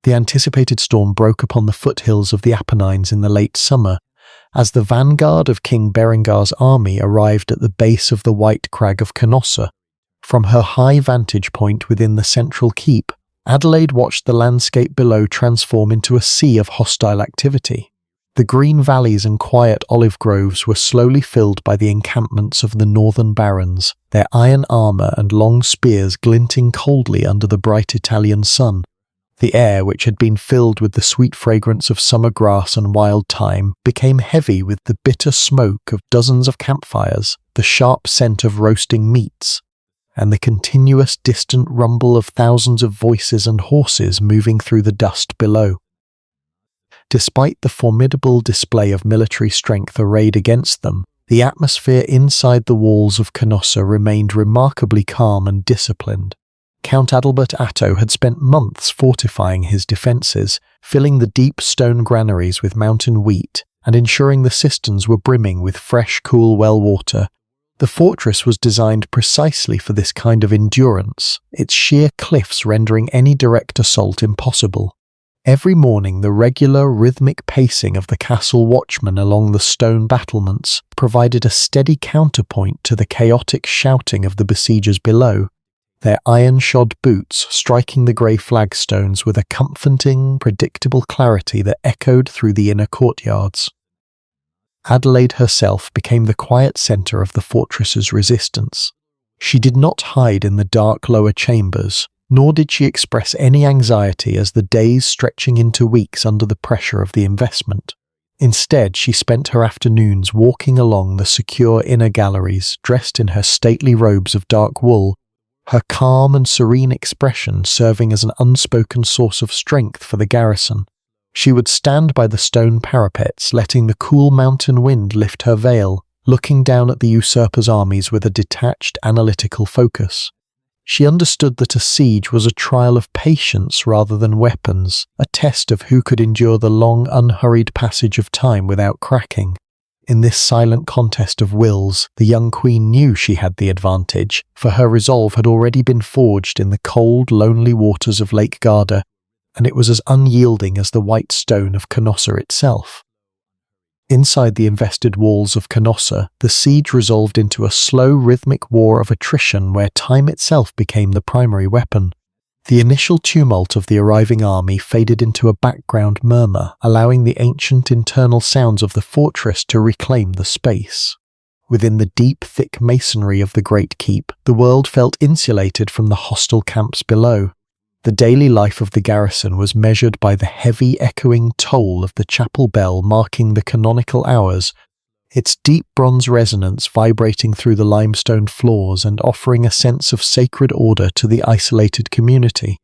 A: The anticipated storm broke upon the foothills of the Apennines in the late summer, as the vanguard of King Berengar's army arrived at the base of the white crag of Canossa. From her high vantage point within the central keep, Adelaide watched the landscape below transform into a sea of hostile activity. The green valleys and quiet olive groves were slowly filled by the encampments of the northern barons, their iron armour and long spears glinting coldly under the bright Italian sun. The air, which had been filled with the sweet fragrance of summer grass and wild thyme, became heavy with the bitter smoke of dozens of campfires, the sharp scent of roasting meats, and the continuous distant rumble of thousands of voices and horses moving through the dust below. Despite the formidable display of military strength arrayed against them, the atmosphere inside the walls of Canossa remained remarkably calm and disciplined. Count Adalbert Atto had spent months fortifying his defences, filling the deep stone granaries with mountain wheat, and ensuring the cisterns were brimming with fresh, cool well water. The fortress was designed precisely for this kind of endurance, its sheer cliffs rendering any direct assault impossible. Every morning the regular, rhythmic pacing of the castle watchmen along the stone battlements provided a steady counterpoint to the chaotic shouting of the besiegers below, their iron-shod boots striking the grey flagstones with a comforting, predictable clarity that echoed through the inner courtyards. Adelaide herself became the quiet centre of the fortress's resistance. She did not hide in the dark lower chambers, nor did she express any anxiety as the days stretching into weeks under the pressure of the investment. Instead, she spent her afternoons walking along the secure inner galleries, dressed in her stately robes of dark wool, her calm and serene expression serving as an unspoken source of strength for the garrison. She would stand by the stone parapets, letting the cool mountain wind lift her veil, looking down at the usurper's armies with a detached, analytical focus. She understood that a siege was a trial of patience rather than weapons, a test of who could endure the long, unhurried passage of time without cracking. In this silent contest of wills, the young queen knew she had the advantage, for her resolve had already been forged in the cold, lonely waters of Lake Garda, and it was as unyielding as the white stone of Canossa itself. Inside the invested walls of Canossa, the siege resolved into a slow, rhythmic war of attrition where time itself became the primary weapon. The initial tumult of the arriving army faded into a background murmur, allowing the ancient internal sounds of the fortress to reclaim the space. Within the deep, thick masonry of the great keep, the world felt insulated from the hostile camps below. The daily life of the garrison was measured by the heavy echoing toll of the chapel bell marking the canonical hours, its deep bronze resonance vibrating through the limestone floors and offering a sense of sacred order to the isolated community.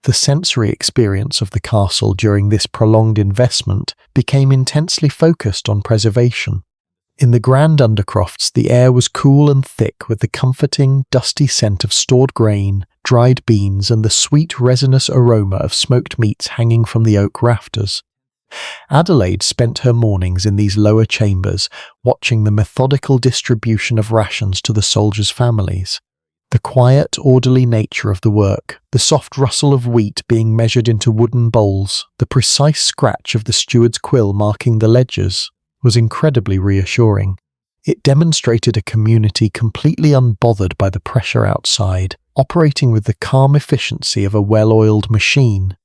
A: The sensory experience of the castle during this prolonged investment became intensely focused on preservation. In the grand undercrofts, the air was cool and thick with the comforting, dusty scent of stored grain, dried beans, and the sweet, resinous aroma of smoked meats hanging from the oak rafters. Adelaide spent her mornings in these lower chambers, watching the methodical distribution of rations to the soldiers' families. The quiet, orderly nature of the work, the soft rustle of wheat being measured into wooden bowls, the precise scratch of the steward's quill marking the ledgers, was incredibly reassuring. It demonstrated a community completely unbothered by the pressure outside, operating with the calm efficiency of a well-oiled machine.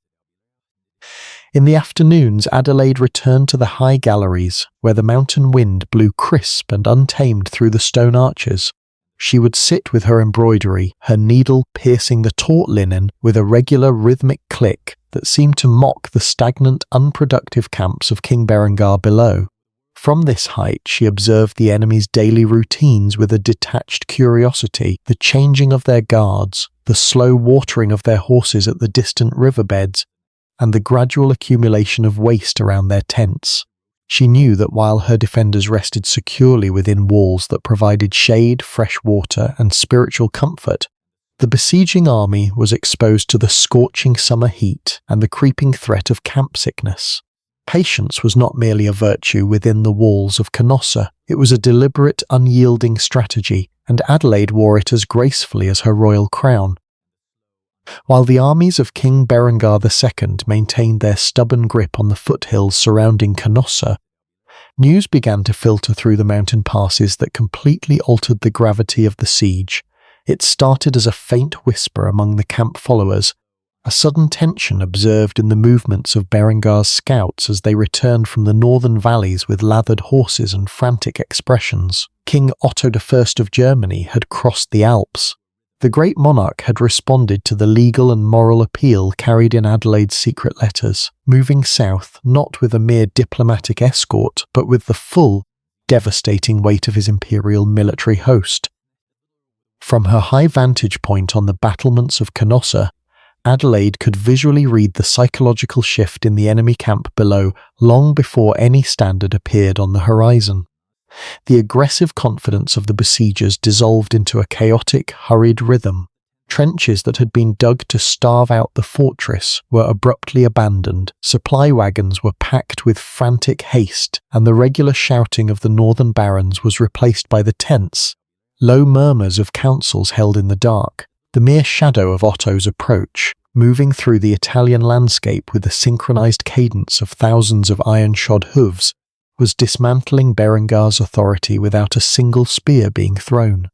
A: In the afternoons, Adelaide returned to the high galleries, where the mountain wind blew crisp and untamed through the stone arches. She would sit with her embroidery, her needle piercing the taut linen with a regular rhythmic click that seemed to mock the stagnant, unproductive camps of King Berengar below. From this height she observed the enemy's daily routines with a detached curiosity, the changing of their guards, the slow watering of their horses at the distant riverbeds, and the gradual accumulation of waste around their tents. She knew that while her defenders rested securely within walls that provided shade, fresh water, and spiritual comfort, the besieging army was exposed to the scorching summer heat and the creeping threat of camp sickness. Patience was not merely a virtue within the walls of Canossa, it was a deliberate, unyielding strategy, and Adelaide wore it as gracefully as her royal crown. While the armies of King Berengar II maintained their stubborn grip on the foothills surrounding Canossa, news began to filter through the mountain passes that completely altered the gravity of the siege. It started as a faint whisper among the camp followers, a sudden tension observed in the movements of Berengar's scouts as they returned from the northern valleys with lathered horses and frantic expressions. King Otto I of Germany had crossed the Alps. The great monarch had responded to the legal and moral appeal carried in Adelaide's secret letters, moving south not with a mere diplomatic escort, but with the full, devastating weight of his imperial military host. From her high vantage point on the battlements of Canossa, Adelaide could visually read the psychological shift in the enemy camp below long before any standard appeared on the horizon. The aggressive confidence of the besiegers dissolved into a chaotic, hurried rhythm. Trenches that had been dug to starve out the fortress were abruptly abandoned, supply wagons were packed with frantic haste, and the regular shouting of the northern barons was replaced by the tense, low murmurs of councils held in the dark. The mere shadow of Otto's approach, moving through the Italian landscape with the synchronized cadence of thousands of iron-shod hooves, was dismantling Berengar's authority without a single spear being thrown.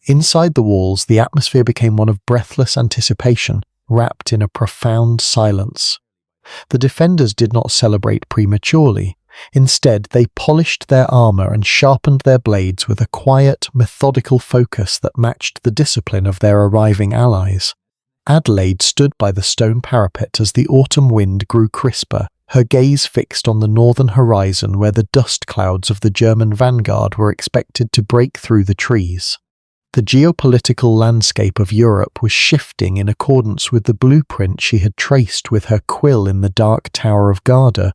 A: Inside the walls, the atmosphere became one of breathless anticipation, wrapped in a profound silence. The defenders did not celebrate prematurely. Instead, they polished their armor and sharpened their blades with a quiet, methodical focus that matched the discipline of their arriving allies. Adelaide stood by the stone parapet as the autumn wind grew crisper, her gaze fixed on the northern horizon where the dust clouds of the German vanguard were expected to break through the trees. The geopolitical landscape of Europe was shifting in accordance with the blueprint she had traced with her quill in the dark tower of Garda,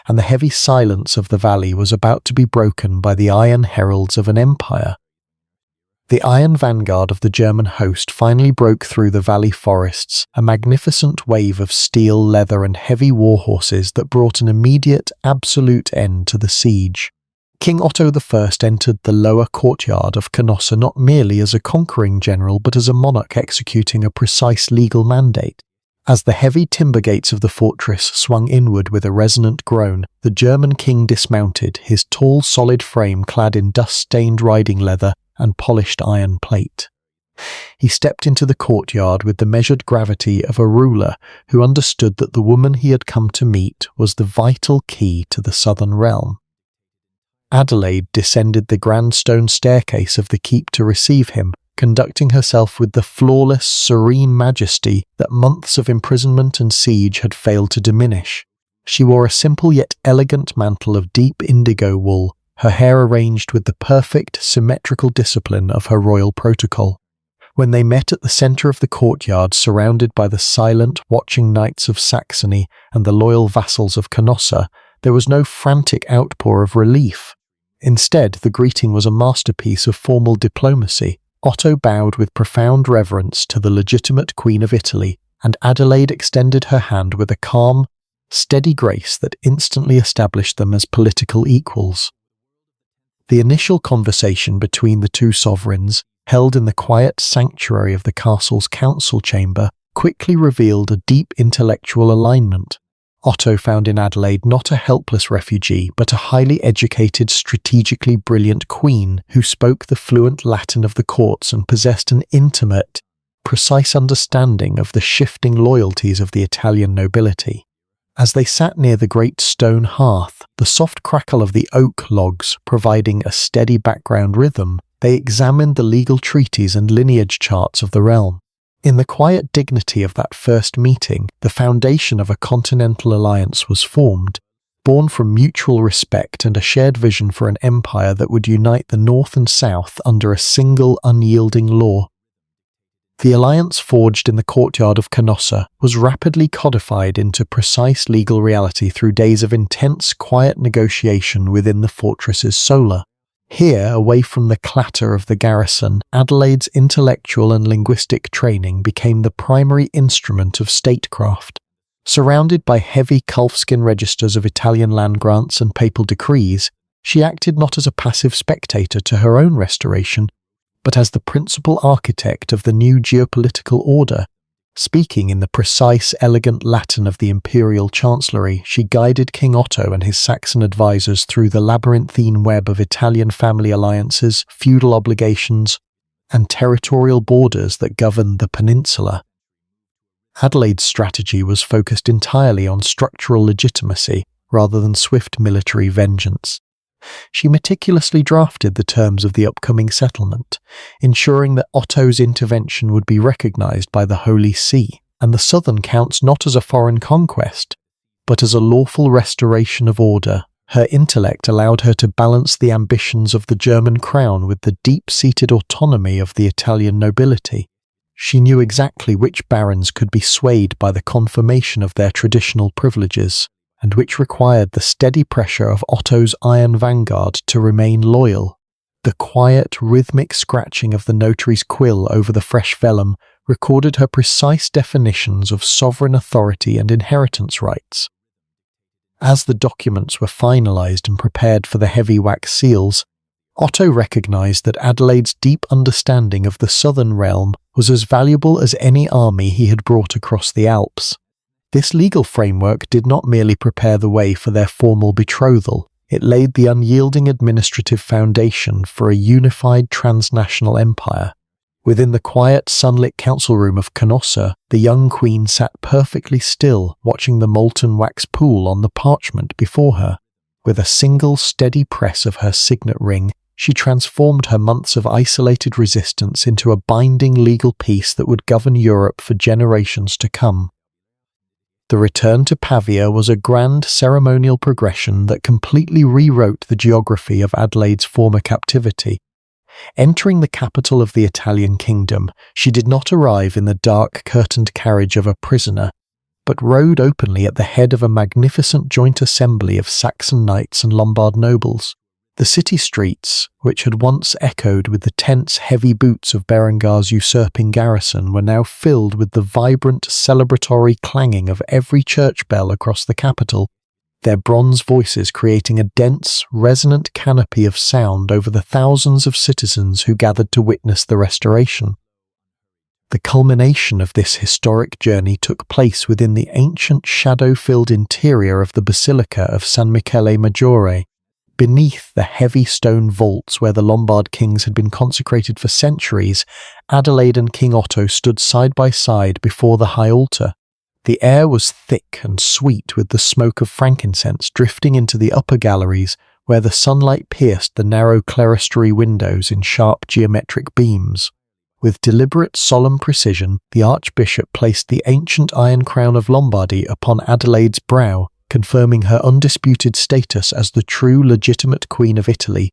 A: and the heavy silence of the valley was about to be broken by the iron heralds of an empire. The iron vanguard of the German host finally broke through the valley forests, a magnificent wave of steel, leather, and heavy war horses that brought an immediate, absolute end to the siege. King Otto I entered the lower courtyard of Canossa not merely as a conquering general but as a monarch executing a precise legal mandate. As the heavy timber gates of the fortress swung inward with a resonant groan, the German king dismounted, his tall solid frame clad in dust-stained riding leather and polished iron plate. He stepped into the courtyard with the measured gravity of a ruler who understood that the woman he had come to meet was the vital key to the southern realm. Adelaide descended the grand stone staircase of the keep to receive him, conducting herself with the flawless, serene majesty that months of imprisonment and siege had failed to diminish. She wore a simple yet elegant mantle of deep indigo wool, her hair arranged with the perfect, symmetrical discipline of her royal protocol. When they met at the centre of the courtyard, surrounded by the silent, watching knights of Saxony and the loyal vassals of Canossa, there was no frantic outpour of relief. Instead, the greeting was a masterpiece of formal diplomacy. Otto bowed with profound reverence to the legitimate Queen of Italy, and Adelaide extended her hand with a calm, steady grace that instantly established them as political equals. The initial conversation between the two sovereigns, held in the quiet sanctuary of the castle's council chamber, quickly revealed a deep intellectual alignment. Otto found in Adelaide not a helpless refugee, but a highly educated, strategically brilliant queen who spoke the fluent Latin of the courts and possessed an intimate, precise understanding of the shifting loyalties of the Italian nobility. As they sat near the great stone hearth, the soft crackle of the oak logs providing a steady background rhythm, they examined the legal treaties and lineage charts of the realm. In the quiet dignity of that first meeting, the foundation of a continental alliance was formed, born from mutual respect and a shared vision for an empire that would unite the north and south under a single unyielding law. The alliance forged in the courtyard of Canossa was rapidly codified into precise legal reality through days of intense, quiet negotiation within the fortress's solar. Here, away from the clatter of the garrison, Adelaide's intellectual and linguistic training became the primary instrument of statecraft. Surrounded by heavy calfskin registers of Italian land grants and papal decrees, she acted not as a passive spectator to her own restoration, but as the principal architect of the new geopolitical order. Speaking in the precise, elegant Latin of the imperial chancellery, she guided King Otto and his Saxon advisors through the labyrinthine web of Italian family alliances, feudal obligations, and territorial borders that governed the peninsula. Adelaide's strategy was focused entirely on structural legitimacy rather than swift military vengeance. She meticulously drafted the terms of the upcoming settlement, ensuring that Otto's intervention would be recognized by the Holy See, and the southern counts not as a foreign conquest, but as a lawful restoration of order. Her intellect allowed her to balance the ambitions of the German crown with the deep-seated autonomy of the Italian nobility. She knew exactly which barons could be swayed by the confirmation of their traditional privileges, and which required the steady pressure of Otto's iron vanguard to remain loyal. The quiet, rhythmic scratching of the notary's quill over the fresh vellum recorded her precise definitions of sovereign authority and inheritance rights. As the documents were finalized and prepared for the heavy wax seals, Otto recognized that Adelaide's deep understanding of the southern realm was as valuable as any army he had brought across the Alps. This legal framework did not merely prepare the way for their formal betrothal, it laid the unyielding administrative foundation for a unified transnational empire. Within the quiet, sunlit council room of Canossa, the young queen sat perfectly still, watching the molten wax pool on the parchment before her. With a single steady press of her signet ring, she transformed her months of isolated resistance into a binding legal peace that would govern Europe for generations to come. The return to Pavia was a grand ceremonial progression that completely rewrote the geography of Adelaide's former captivity. Entering the capital of the Italian kingdom, she did not arrive in the dark curtained carriage of a prisoner, but rode openly at the head of a magnificent joint assembly of Saxon knights and Lombard nobles. The city streets, which had once echoed with the tense, heavy boots of Berengar's usurping garrison, were now filled with the vibrant, celebratory clanging of every church bell across the capital, their bronze voices creating a dense, resonant canopy of sound over the thousands of citizens who gathered to witness the restoration. The culmination of this historic journey took place within the ancient, shadow-filled interior of the Basilica of San Michele Maggiore. Beneath the heavy stone vaults where the Lombard kings had been consecrated for centuries, Adelaide and King Otto stood side by side before the high altar. The air was thick and sweet with the smoke of frankincense drifting into the upper galleries where the sunlight pierced the narrow clerestory windows in sharp geometric beams. With deliberate, solemn precision, the archbishop placed the ancient iron crown of Lombardy upon Adelaide's brow, confirming her undisputed status as the true legitimate Queen of Italy,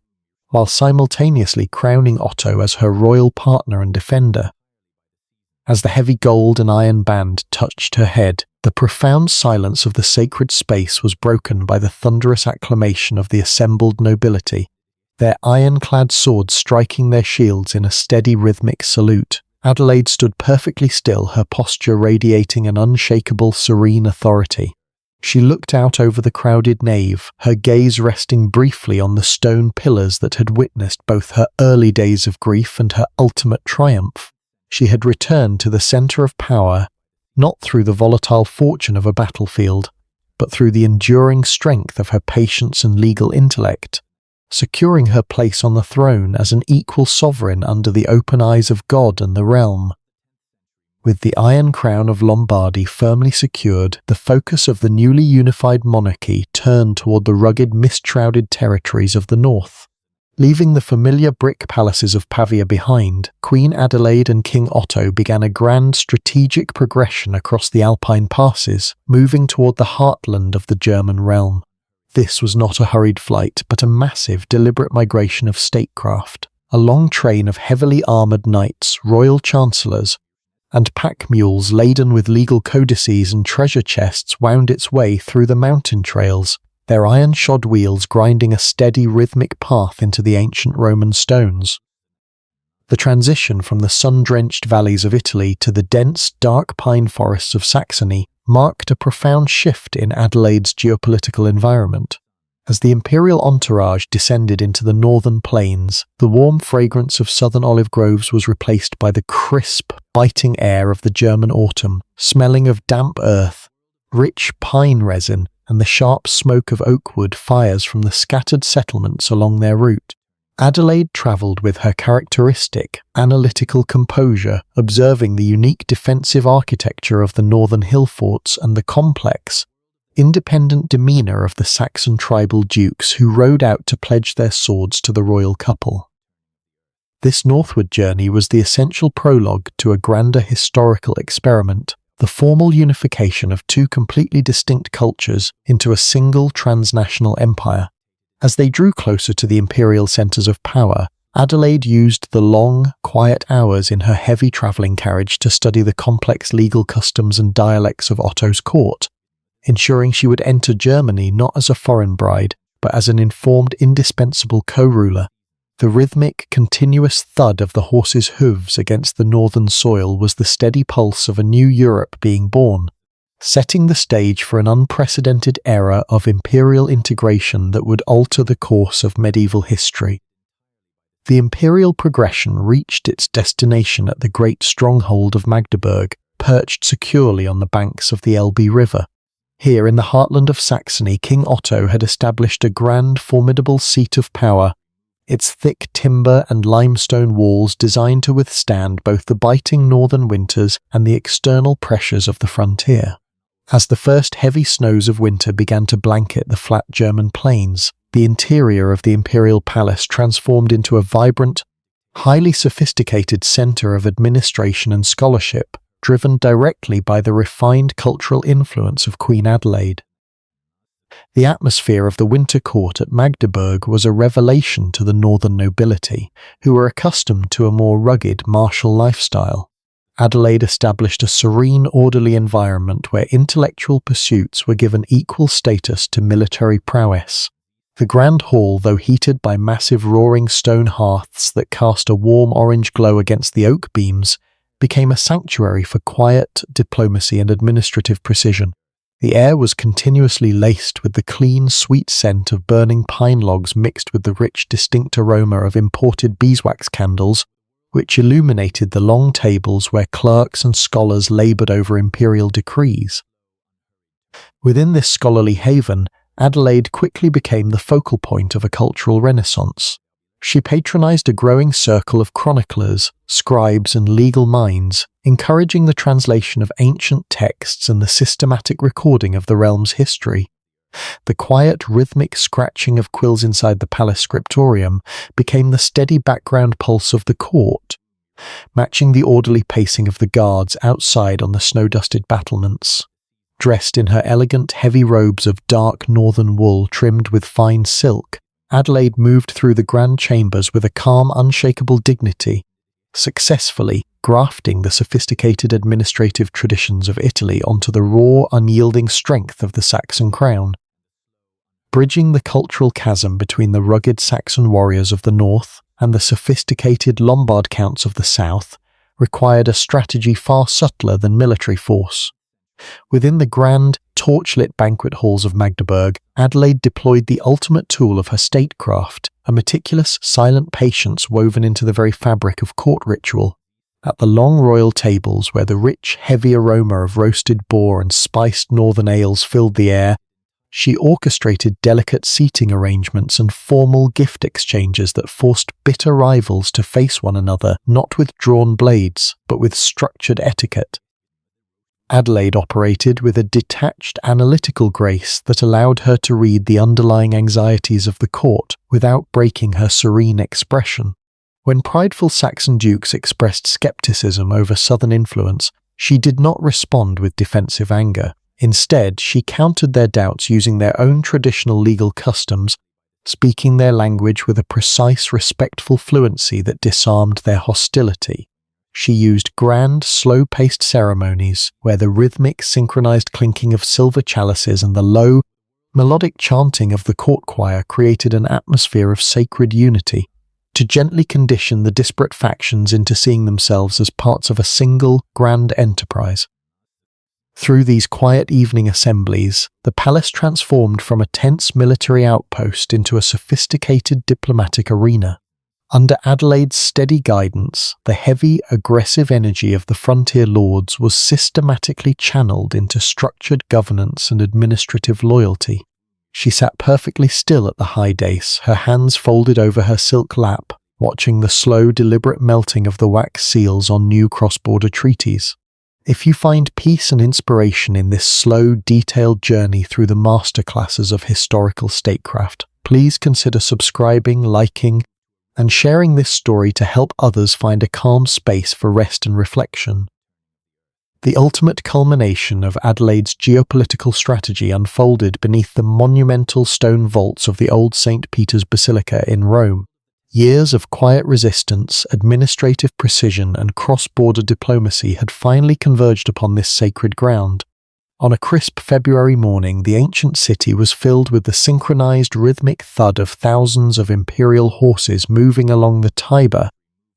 A: while simultaneously crowning Otto as her royal partner and defender. As the heavy gold and iron band touched her head, the profound silence of the sacred space was broken by the thunderous acclamation of the assembled nobility, their iron-clad swords striking their shields in a steady rhythmic salute. Adelaide stood perfectly still, her posture radiating an unshakable, serene authority. She looked out over the crowded nave, her gaze resting briefly on the stone pillars that had witnessed both her early days of grief and her ultimate triumph. She had returned to the center of power, not through the volatile fortune of a battlefield, but through the enduring strength of her patience and legal intellect, securing her place on the throne as an equal sovereign under the open eyes of God and the realm. With the iron crown of Lombardy firmly secured, the focus of the newly unified monarchy turned toward the rugged, mist-shrouded territories of the north. Leaving the familiar brick palaces of Pavia behind, Queen Adelaide and King Otto began a grand strategic progression across the Alpine passes, moving toward the heartland of the German realm. This was not a hurried flight, but a massive, deliberate migration of statecraft. A long train of heavily armoured knights, royal chancellors, and pack mules laden with legal codices and treasure chests wound its way through the mountain trails, their iron-shod wheels grinding a steady rhythmic path into the ancient Roman stones. The transition from the sun-drenched valleys of Italy to the dense, dark pine forests of Saxony marked a profound shift in Adelaide's geopolitical environment. As the imperial entourage descended into the northern plains, the warm fragrance of southern olive groves was replaced by the crisp, biting air of the German autumn, smelling of damp earth, rich pine resin, and the sharp smoke of oak wood fires from the scattered settlements along their route. Adelaide travelled with her characteristic, analytical composure, observing the unique defensive architecture of the northern hill forts and the complex, independent demeanour of the Saxon tribal dukes who rode out to pledge their swords to the royal couple. This northward journey was the essential prologue to a grander historical experiment, the formal unification of two completely distinct cultures into a single transnational empire. As they drew closer to the imperial centres of power, Adelaide used the long, quiet hours in her heavy travelling carriage to study the complex legal customs and dialects of Otto's court, ensuring she would enter Germany not as a foreign bride, but as an informed, indispensable co-ruler. The rhythmic, continuous thud of the horses' hooves against the northern soil was the steady pulse of a new Europe being born, setting the stage for an unprecedented era of imperial integration that would alter the course of medieval history. The imperial progression reached its destination at the great stronghold of Magdeburg, perched securely on the banks of the Elbe River. Here in the heartland of Saxony, King Otto had established a grand, formidable seat of power, its thick timber and limestone walls designed to withstand both the biting northern winters and the external pressures of the frontier. As the first heavy snows of winter began to blanket the flat German plains, the interior of the imperial palace transformed into a vibrant, highly sophisticated centre of administration and scholarship, driven directly by the refined cultural influence of Queen Adelaide. The atmosphere of the winter court at Magdeburg was a revelation to the northern nobility, who were accustomed to a more rugged, martial lifestyle. Adelaide established a serene, orderly environment where intellectual pursuits were given equal status to military prowess. The grand hall, though heated by massive roaring stone hearths that cast a warm orange glow against the oak beams, became a sanctuary for quiet diplomacy and administrative precision. The air was continuously laced with the clean, sweet scent of burning pine logs mixed with the rich, distinct aroma of imported beeswax candles, which illuminated the long tables where clerks and scholars laboured over imperial decrees. Within this scholarly haven, Adelaide quickly became the focal point of a cultural renaissance. She patronised a growing circle of chroniclers, scribes and legal minds, encouraging the translation of ancient texts and the systematic recording of the realm's history. The quiet, rhythmic scratching of quills inside the palace scriptorium became the steady background pulse of the court, matching the orderly pacing of the guards outside on the snow-dusted battlements. Dressed in her elegant, heavy robes of dark northern wool trimmed with fine silk, Adelaide moved through the grand chambers with a calm, unshakable dignity, successfully grafting the sophisticated administrative traditions of Italy onto the raw, unyielding strength of the Saxon crown. Bridging the cultural chasm between the rugged Saxon warriors of the north and the sophisticated Lombard counts of the south required a strategy far subtler than military force. Within the grand, torch-lit banquet halls of Magdeburg, Adelaide deployed the ultimate tool of her statecraft, a meticulous, silent patience woven into the very fabric of court ritual. At the long royal tables, where the rich, heavy aroma of roasted boar and spiced northern ales filled the air, she orchestrated delicate seating arrangements and formal gift exchanges that forced bitter rivals to face one another not with drawn blades, but with structured etiquette. Adelaide operated with a detached, analytical grace that allowed her to read the underlying anxieties of the court without breaking her serene expression. When prideful Saxon dukes expressed skepticism over southern influence, she did not respond with defensive anger. Instead, she countered their doubts using their own traditional legal customs, speaking their language with a precise, respectful fluency that disarmed their hostility. she used grand, slow-paced ceremonies where the rhythmic, synchronized clinking of silver chalices and the low, melodic chanting of the court choir created an atmosphere of sacred unity, to gently condition the disparate factions into seeing themselves as parts of a single, grand enterprise. Through these quiet evening assemblies, the palace transformed from a tense military outpost into a sophisticated diplomatic arena. Under Adelaide's steady guidance, the heavy, aggressive energy of the frontier lords was systematically channeled into structured governance and administrative loyalty. She sat perfectly still at the high dais, her hands folded over her silk lap, watching the slow, deliberate melting of the wax seals on new cross-border treaties. If you find peace and inspiration in this slow, detailed journey through the masterclasses of historical statecraft, please consider subscribing, liking, and sharing this story to help others find a calm space for rest and reflection. The ultimate culmination of Adelaide's geopolitical strategy unfolded beneath the monumental stone vaults of the old St. Peter's Basilica in Rome. Years of quiet resistance, administrative precision, and cross-border diplomacy had finally converged upon this sacred ground. On a crisp February morning, the ancient city was filled with the synchronized rhythmic thud of thousands of imperial horses moving along the Tiber,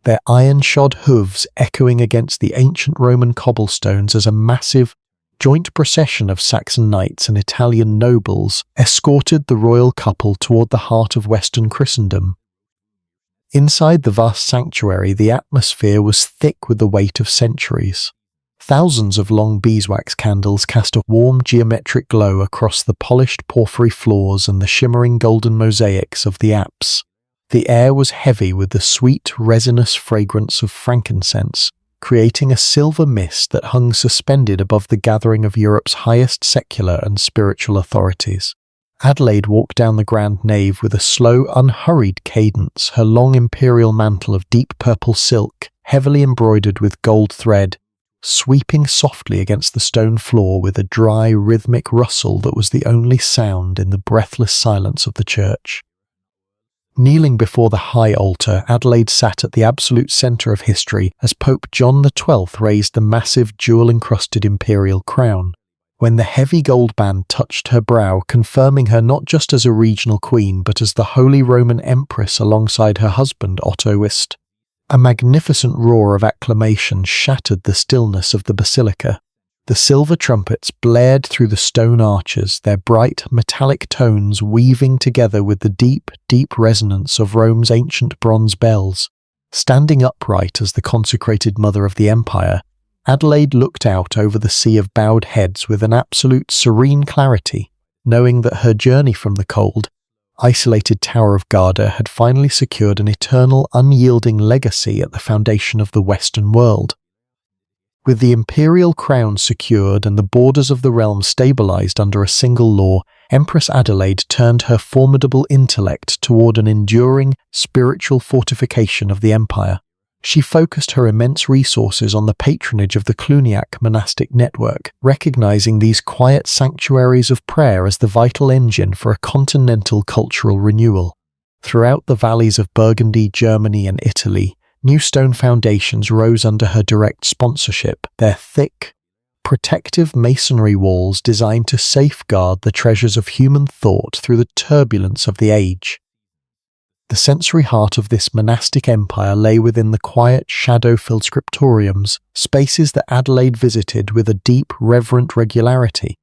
A: their iron-shod hooves echoing against the ancient Roman cobblestones as a massive, joint procession of Saxon knights and Italian nobles escorted the royal couple toward the heart of Western Christendom. Inside the vast sanctuary, the atmosphere was thick with the weight of centuries. Thousands of long beeswax candles cast a warm geometric glow across the polished porphyry floors and the shimmering golden mosaics of the apse. The air was heavy with the sweet, resinous fragrance of frankincense, creating a silver mist that hung suspended above the gathering of Europe's highest secular and spiritual authorities. Adelaide walked down the grand nave with a slow, unhurried cadence, her long imperial mantle of deep purple silk, heavily embroidered with gold thread, sweeping softly against the stone floor with a dry, rhythmic rustle that was the only sound in the breathless silence of the church. Kneeling before the high altar, Adelaide sat at the absolute centre of history as Pope John XII raised the massive jewel-encrusted imperial crown. When the heavy gold band touched her brow, confirming her not just as a regional queen but as the Holy Roman Empress alongside her husband Otto I, a magnificent roar of acclamation shattered the stillness of the basilica. The silver trumpets blared through the stone arches, their bright metallic tones weaving together with the deep, deep resonance of Rome's ancient bronze bells. Standing upright as the consecrated mother of the empire, Adelaide looked out over the sea of bowed heads with an absolute serene clarity, knowing that her journey from the cold, isolated Tower of Garda had finally secured an eternal, unyielding legacy at the foundation of the Western world. With the imperial crown secured and the borders of the realm stabilized under a single law, Empress Adelaide turned her formidable intellect toward an enduring, spiritual fortification of the empire. She focused her immense resources on the patronage of the Cluniac monastic network, recognizing these quiet sanctuaries of prayer as the vital engine for a continental cultural renewal. Throughout the valleys of Burgundy, Germany, and Italy, new stone foundations rose under her direct sponsorship, their thick, protective masonry walls designed to safeguard the treasures of human thought through the turbulence of the age. The sensory heart of this monastic empire lay within the quiet, shadow-filled scriptoriums, spaces that Adelaide visited with a deep, reverent regularity.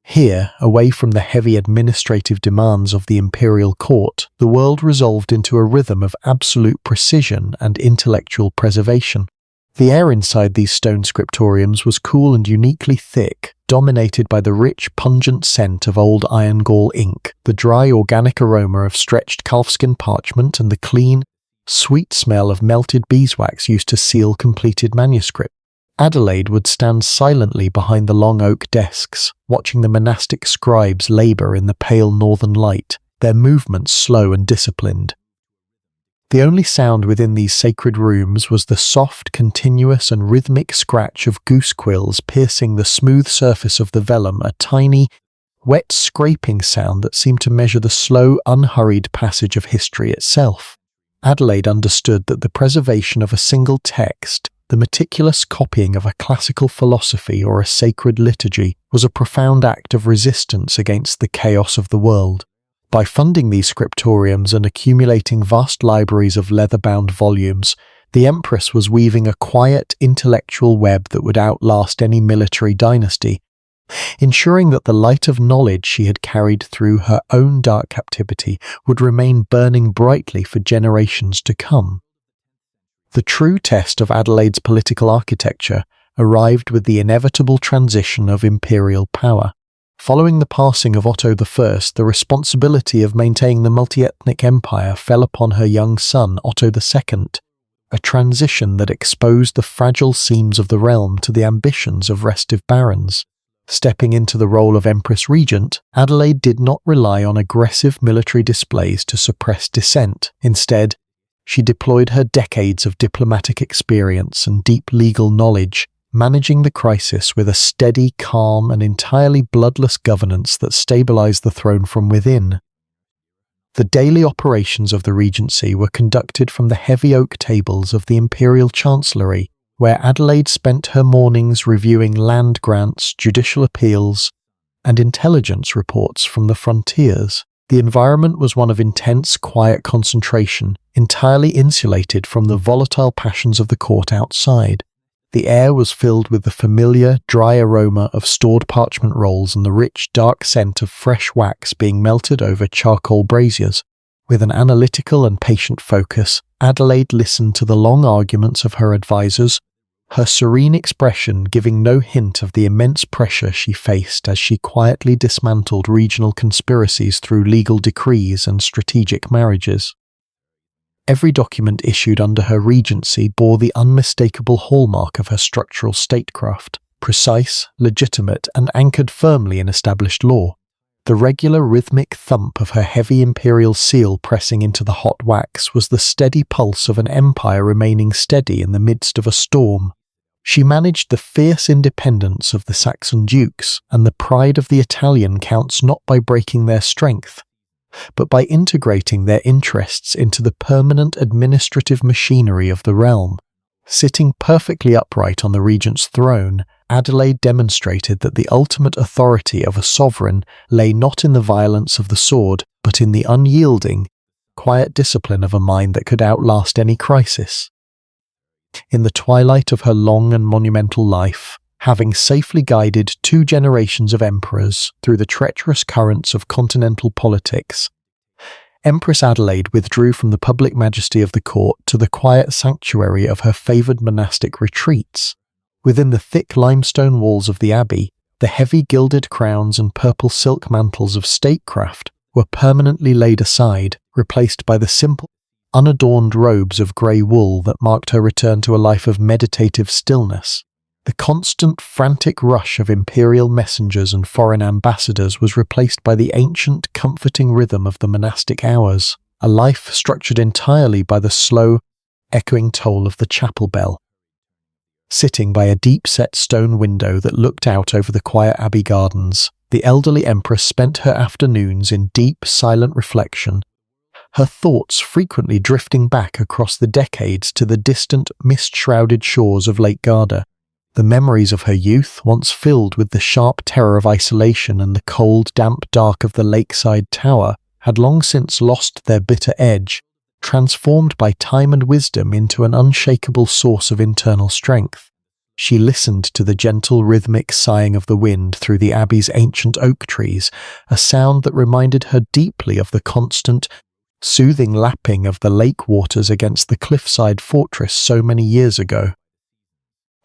A: Here, away from the heavy administrative demands of the imperial court, the world resolved into a rhythm of absolute precision and intellectual preservation. The air inside these stone scriptoriums was cool and uniquely thick, dominated by the rich, pungent scent of old iron gall ink, the dry organic aroma of stretched calfskin parchment, and the clean, sweet smell of melted beeswax used to seal completed manuscript. Adelaide would stand silently behind the long oak desks, watching the monastic scribes labour in the pale northern light, their movements slow and disciplined. The only sound within these sacred rooms was the soft, continuous and rhythmic scratch of goose quills piercing the smooth surface of the vellum, a tiny, wet scraping sound that seemed to measure the slow, unhurried passage of history itself. Adelaide understood that the preservation of a single text, The meticulous copying of a classical philosophy or a sacred liturgy was a profound act of resistance against the chaos of the world. By funding these scriptoriums and accumulating vast libraries of leather-bound volumes, the Empress was weaving a quiet, intellectual web that would outlast any military dynasty, ensuring that the light of knowledge she had carried through her own dark captivity would remain burning brightly for generations to come. The true test of Adelaide's political architecture arrived with the inevitable transition of imperial power. Following the passing of Otto I, the responsibility of maintaining the multi-ethnic empire fell upon her young son Otto II, a transition that exposed the fragile seams of the realm to the ambitions of restive barons. Stepping into the role of Empress Regent, Adelaide did not rely on aggressive military displays to suppress dissent. Instead, she deployed her decades of diplomatic experience and deep legal knowledge, managing the crisis with a steady, calm, and entirely bloodless governance that stabilized the throne from within. The daily operations of the Regency were conducted from the heavy oak tables of the Imperial Chancellery, where Adelaide spent her mornings reviewing land grants, judicial appeals, and intelligence reports from the frontiers. The environment was one of intense, quiet concentration, entirely insulated from the volatile passions of the court outside. The air was filled with the familiar, dry aroma of stored parchment rolls and the rich, dark scent of fresh wax being melted over charcoal braziers. With an analytical and patient focus, Adelaide listened to the long arguments of her advisors, her serene expression giving no hint of the immense pressure she faced as she quietly dismantled regional conspiracies through legal decrees and strategic marriages. Every document issued under her regency bore the unmistakable hallmark of her structural statecraft, precise, legitimate, and anchored firmly in established law. The regular rhythmic thump of her heavy imperial seal pressing into the hot wax was the steady pulse of an empire remaining steady in the midst of a storm. She managed the fierce independence of the Saxon dukes and the pride of the Italian counts not by breaking their strength, but by integrating their interests into the permanent administrative machinery of the realm. Sitting perfectly upright on the regent's throne, Adelaide demonstrated that the ultimate authority of a sovereign lay not in the violence of the sword, but in the unyielding, quiet discipline of a mind that could outlast any crisis. In the twilight of her long and monumental life, having safely guided 2 generations of emperors through the treacherous currents of continental politics, Empress Adelaide withdrew from the public majesty of the court to the quiet sanctuary of her favoured monastic retreats. Within the thick limestone walls of the abbey, the heavy gilded crowns and purple silk mantles of statecraft were permanently laid aside, replaced by the simple, unadorned robes of grey wool that marked her return to a life of meditative stillness. The constant, frantic rush of imperial messengers and foreign ambassadors was replaced by the ancient, comforting rhythm of the monastic hours, a life structured entirely by the slow, echoing toll of the chapel bell. Sitting by a deep-set stone window that looked out over the quiet abbey gardens, the elderly empress spent her afternoons in deep, silent reflection, her thoughts frequently drifting back across the decades to the distant, mist-shrouded shores of Lake Garda. The memories of her youth, once filled with the sharp terror of isolation and the cold, damp dark of the lakeside tower, had long since lost their bitter edge, transformed by time and wisdom into an unshakable source of internal strength. She listened to the gentle rhythmic sighing of the wind through the abbey's ancient oak trees, a sound that reminded her deeply of the constant, soothing lapping of the lake waters against the cliffside fortress so many years ago.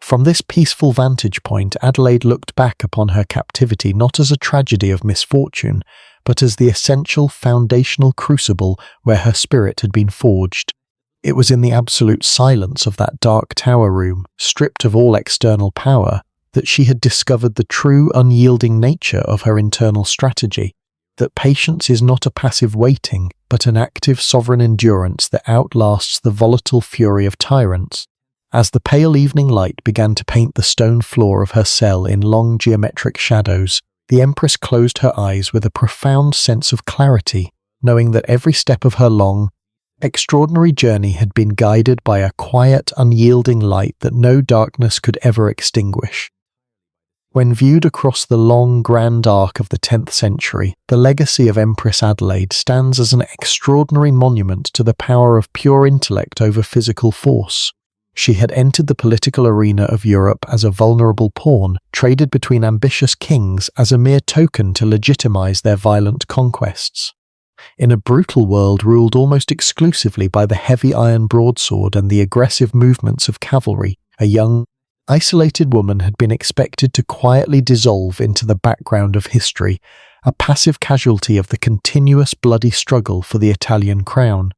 A: From this peaceful vantage point, Adelaide looked back upon her captivity not as a tragedy of misfortune, but as the essential foundational crucible where her spirit had been forged. It was in the absolute silence of that dark tower room, stripped of all external power, that she had discovered the true unyielding nature of her internal strategy, that patience is not a passive waiting, but an active sovereign endurance that outlasts the volatile fury of tyrants. As the pale evening light began to paint the stone floor of her cell in long geometric shadows, the Empress closed her eyes with a profound sense of clarity, knowing that every step of her long, extraordinary journey had been guided by a quiet, unyielding light that no darkness could ever extinguish. When viewed across the long, grand arc of the 10th century, the legacy of Empress Adelaide stands as an extraordinary monument to the power of pure intellect over physical force. She had entered the political arena of Europe as a vulnerable pawn, traded between ambitious kings as a mere token to legitimize their violent conquests. In a brutal world ruled almost exclusively by the heavy iron broadsword and the aggressive movements of cavalry, a young, isolated woman had been expected to quietly dissolve into the background of history, a passive casualty of the continuous bloody struggle for the Italian crown.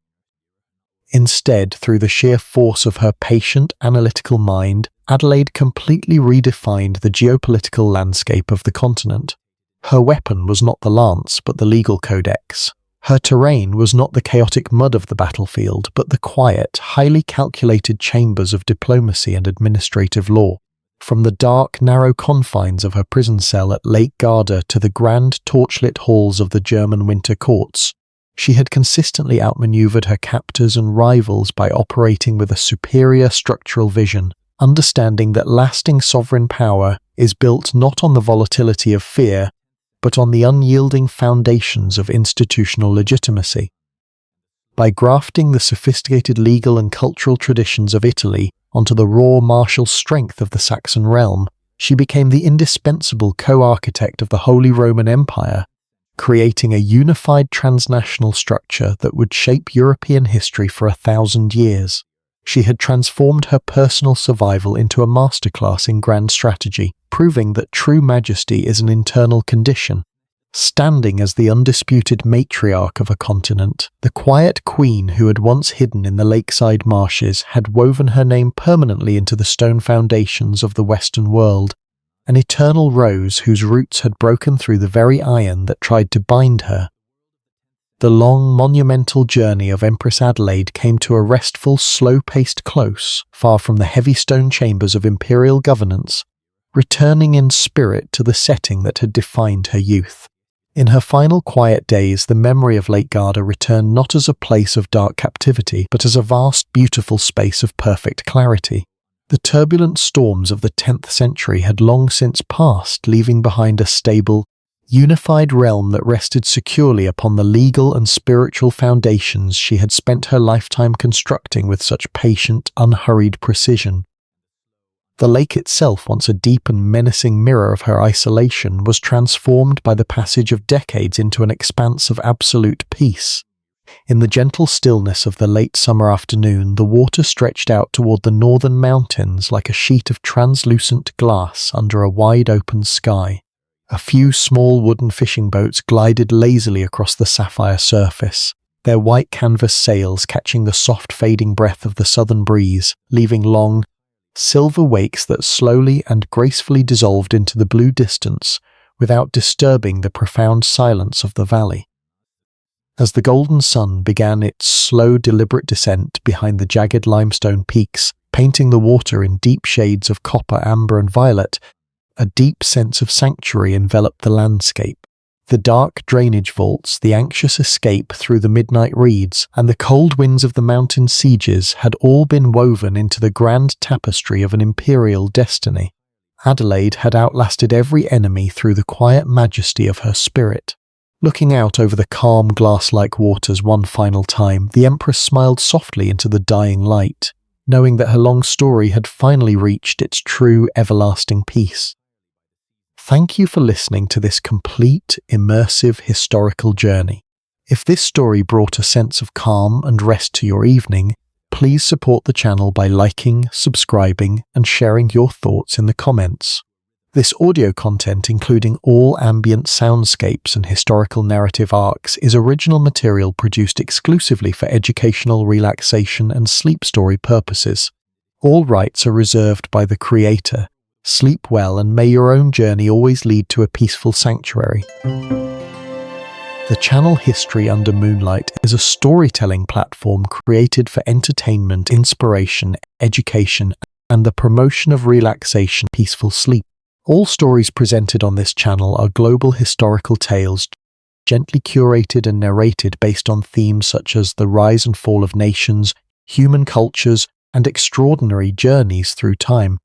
A: Instead, through the sheer force of her patient, analytical mind, Adelaide completely redefined the geopolitical landscape of the continent. Her weapon was not the lance, but the legal codex. Her terrain was not the chaotic mud of the battlefield, but the quiet, highly calculated chambers of diplomacy and administrative law. From the dark, narrow confines of her prison cell at Lake Garda to the grand, torchlit halls of the German winter courts, she had consistently outmaneuvered her captors and rivals by operating with a superior structural vision, understanding that lasting sovereign power is built not on the volatility of fear, but on the unyielding foundations of institutional legitimacy. By grafting the sophisticated legal and cultural traditions of Italy onto the raw martial strength of the Saxon realm, she became the indispensable co-architect of the Holy Roman Empire, creating a unified transnational structure that would shape European history for 1,000 years. She had transformed her personal survival into a masterclass in grand strategy, proving that true majesty is an internal condition. Standing as the undisputed matriarch of a continent, the quiet queen who had once hidden in the lakeside marshes had woven her name permanently into the stone foundations of the Western world, an eternal rose whose roots had broken through the very iron that tried to bind her. The long, monumental journey of Empress Adelaide came to a restful, slow-paced close, far from the heavy stone chambers of imperial governance, returning in spirit to the setting that had defined her youth. In her final quiet days, the memory of Lake Garda returned not as a place of dark captivity, but as a vast, beautiful space of perfect clarity. The turbulent storms of the 10th century had long since passed, leaving behind a stable, unified realm that rested securely upon the legal and spiritual foundations she had spent her lifetime constructing with such patient, unhurried precision. The lake itself, once a deep and menacing mirror of her isolation, was transformed by the passage of decades into an expanse of absolute peace. In the gentle stillness of the late summer afternoon, the water stretched out toward the northern mountains like a sheet of translucent glass under a wide-open sky. A few small wooden fishing boats glided lazily across the sapphire surface, their white canvas sails catching the soft fading breath of the southern breeze, leaving long, silver wakes that slowly and gracefully dissolved into the blue distance without disturbing the profound silence of the valley. As the golden sun began its slow, deliberate descent behind the jagged limestone peaks, painting the water in deep shades of copper, amber, and violet, a deep sense of sanctuary enveloped the landscape. The dark drainage vaults, the anxious escape through the midnight reeds, and the cold winds of the mountain sieges had all been woven into the grand tapestry of an imperial destiny. Adelaide had outlasted every enemy through the quiet majesty of her spirit. Looking out over the calm, glass-like waters one final time, the Empress smiled softly into the dying light, knowing that her long story had finally reached its true, everlasting peace. Thank you for listening to this complete, immersive historical journey. If this story brought a sense of calm and rest to your evening, please support the channel by liking, subscribing, and sharing your thoughts in the comments. This audio content, including all ambient soundscapes and historical narrative arcs, is original material produced exclusively for educational, relaxation, and sleep story purposes. All rights are reserved by the creator. Sleep well, and may your own journey always lead to a peaceful sanctuary. The channel History Under Moonlight is a storytelling platform created for entertainment, inspiration, education, and the promotion of relaxation, peaceful sleep. All stories presented on this channel are global historical tales gently curated and narrated based on themes such as the rise and fall of nations, human cultures, and extraordinary journeys through time.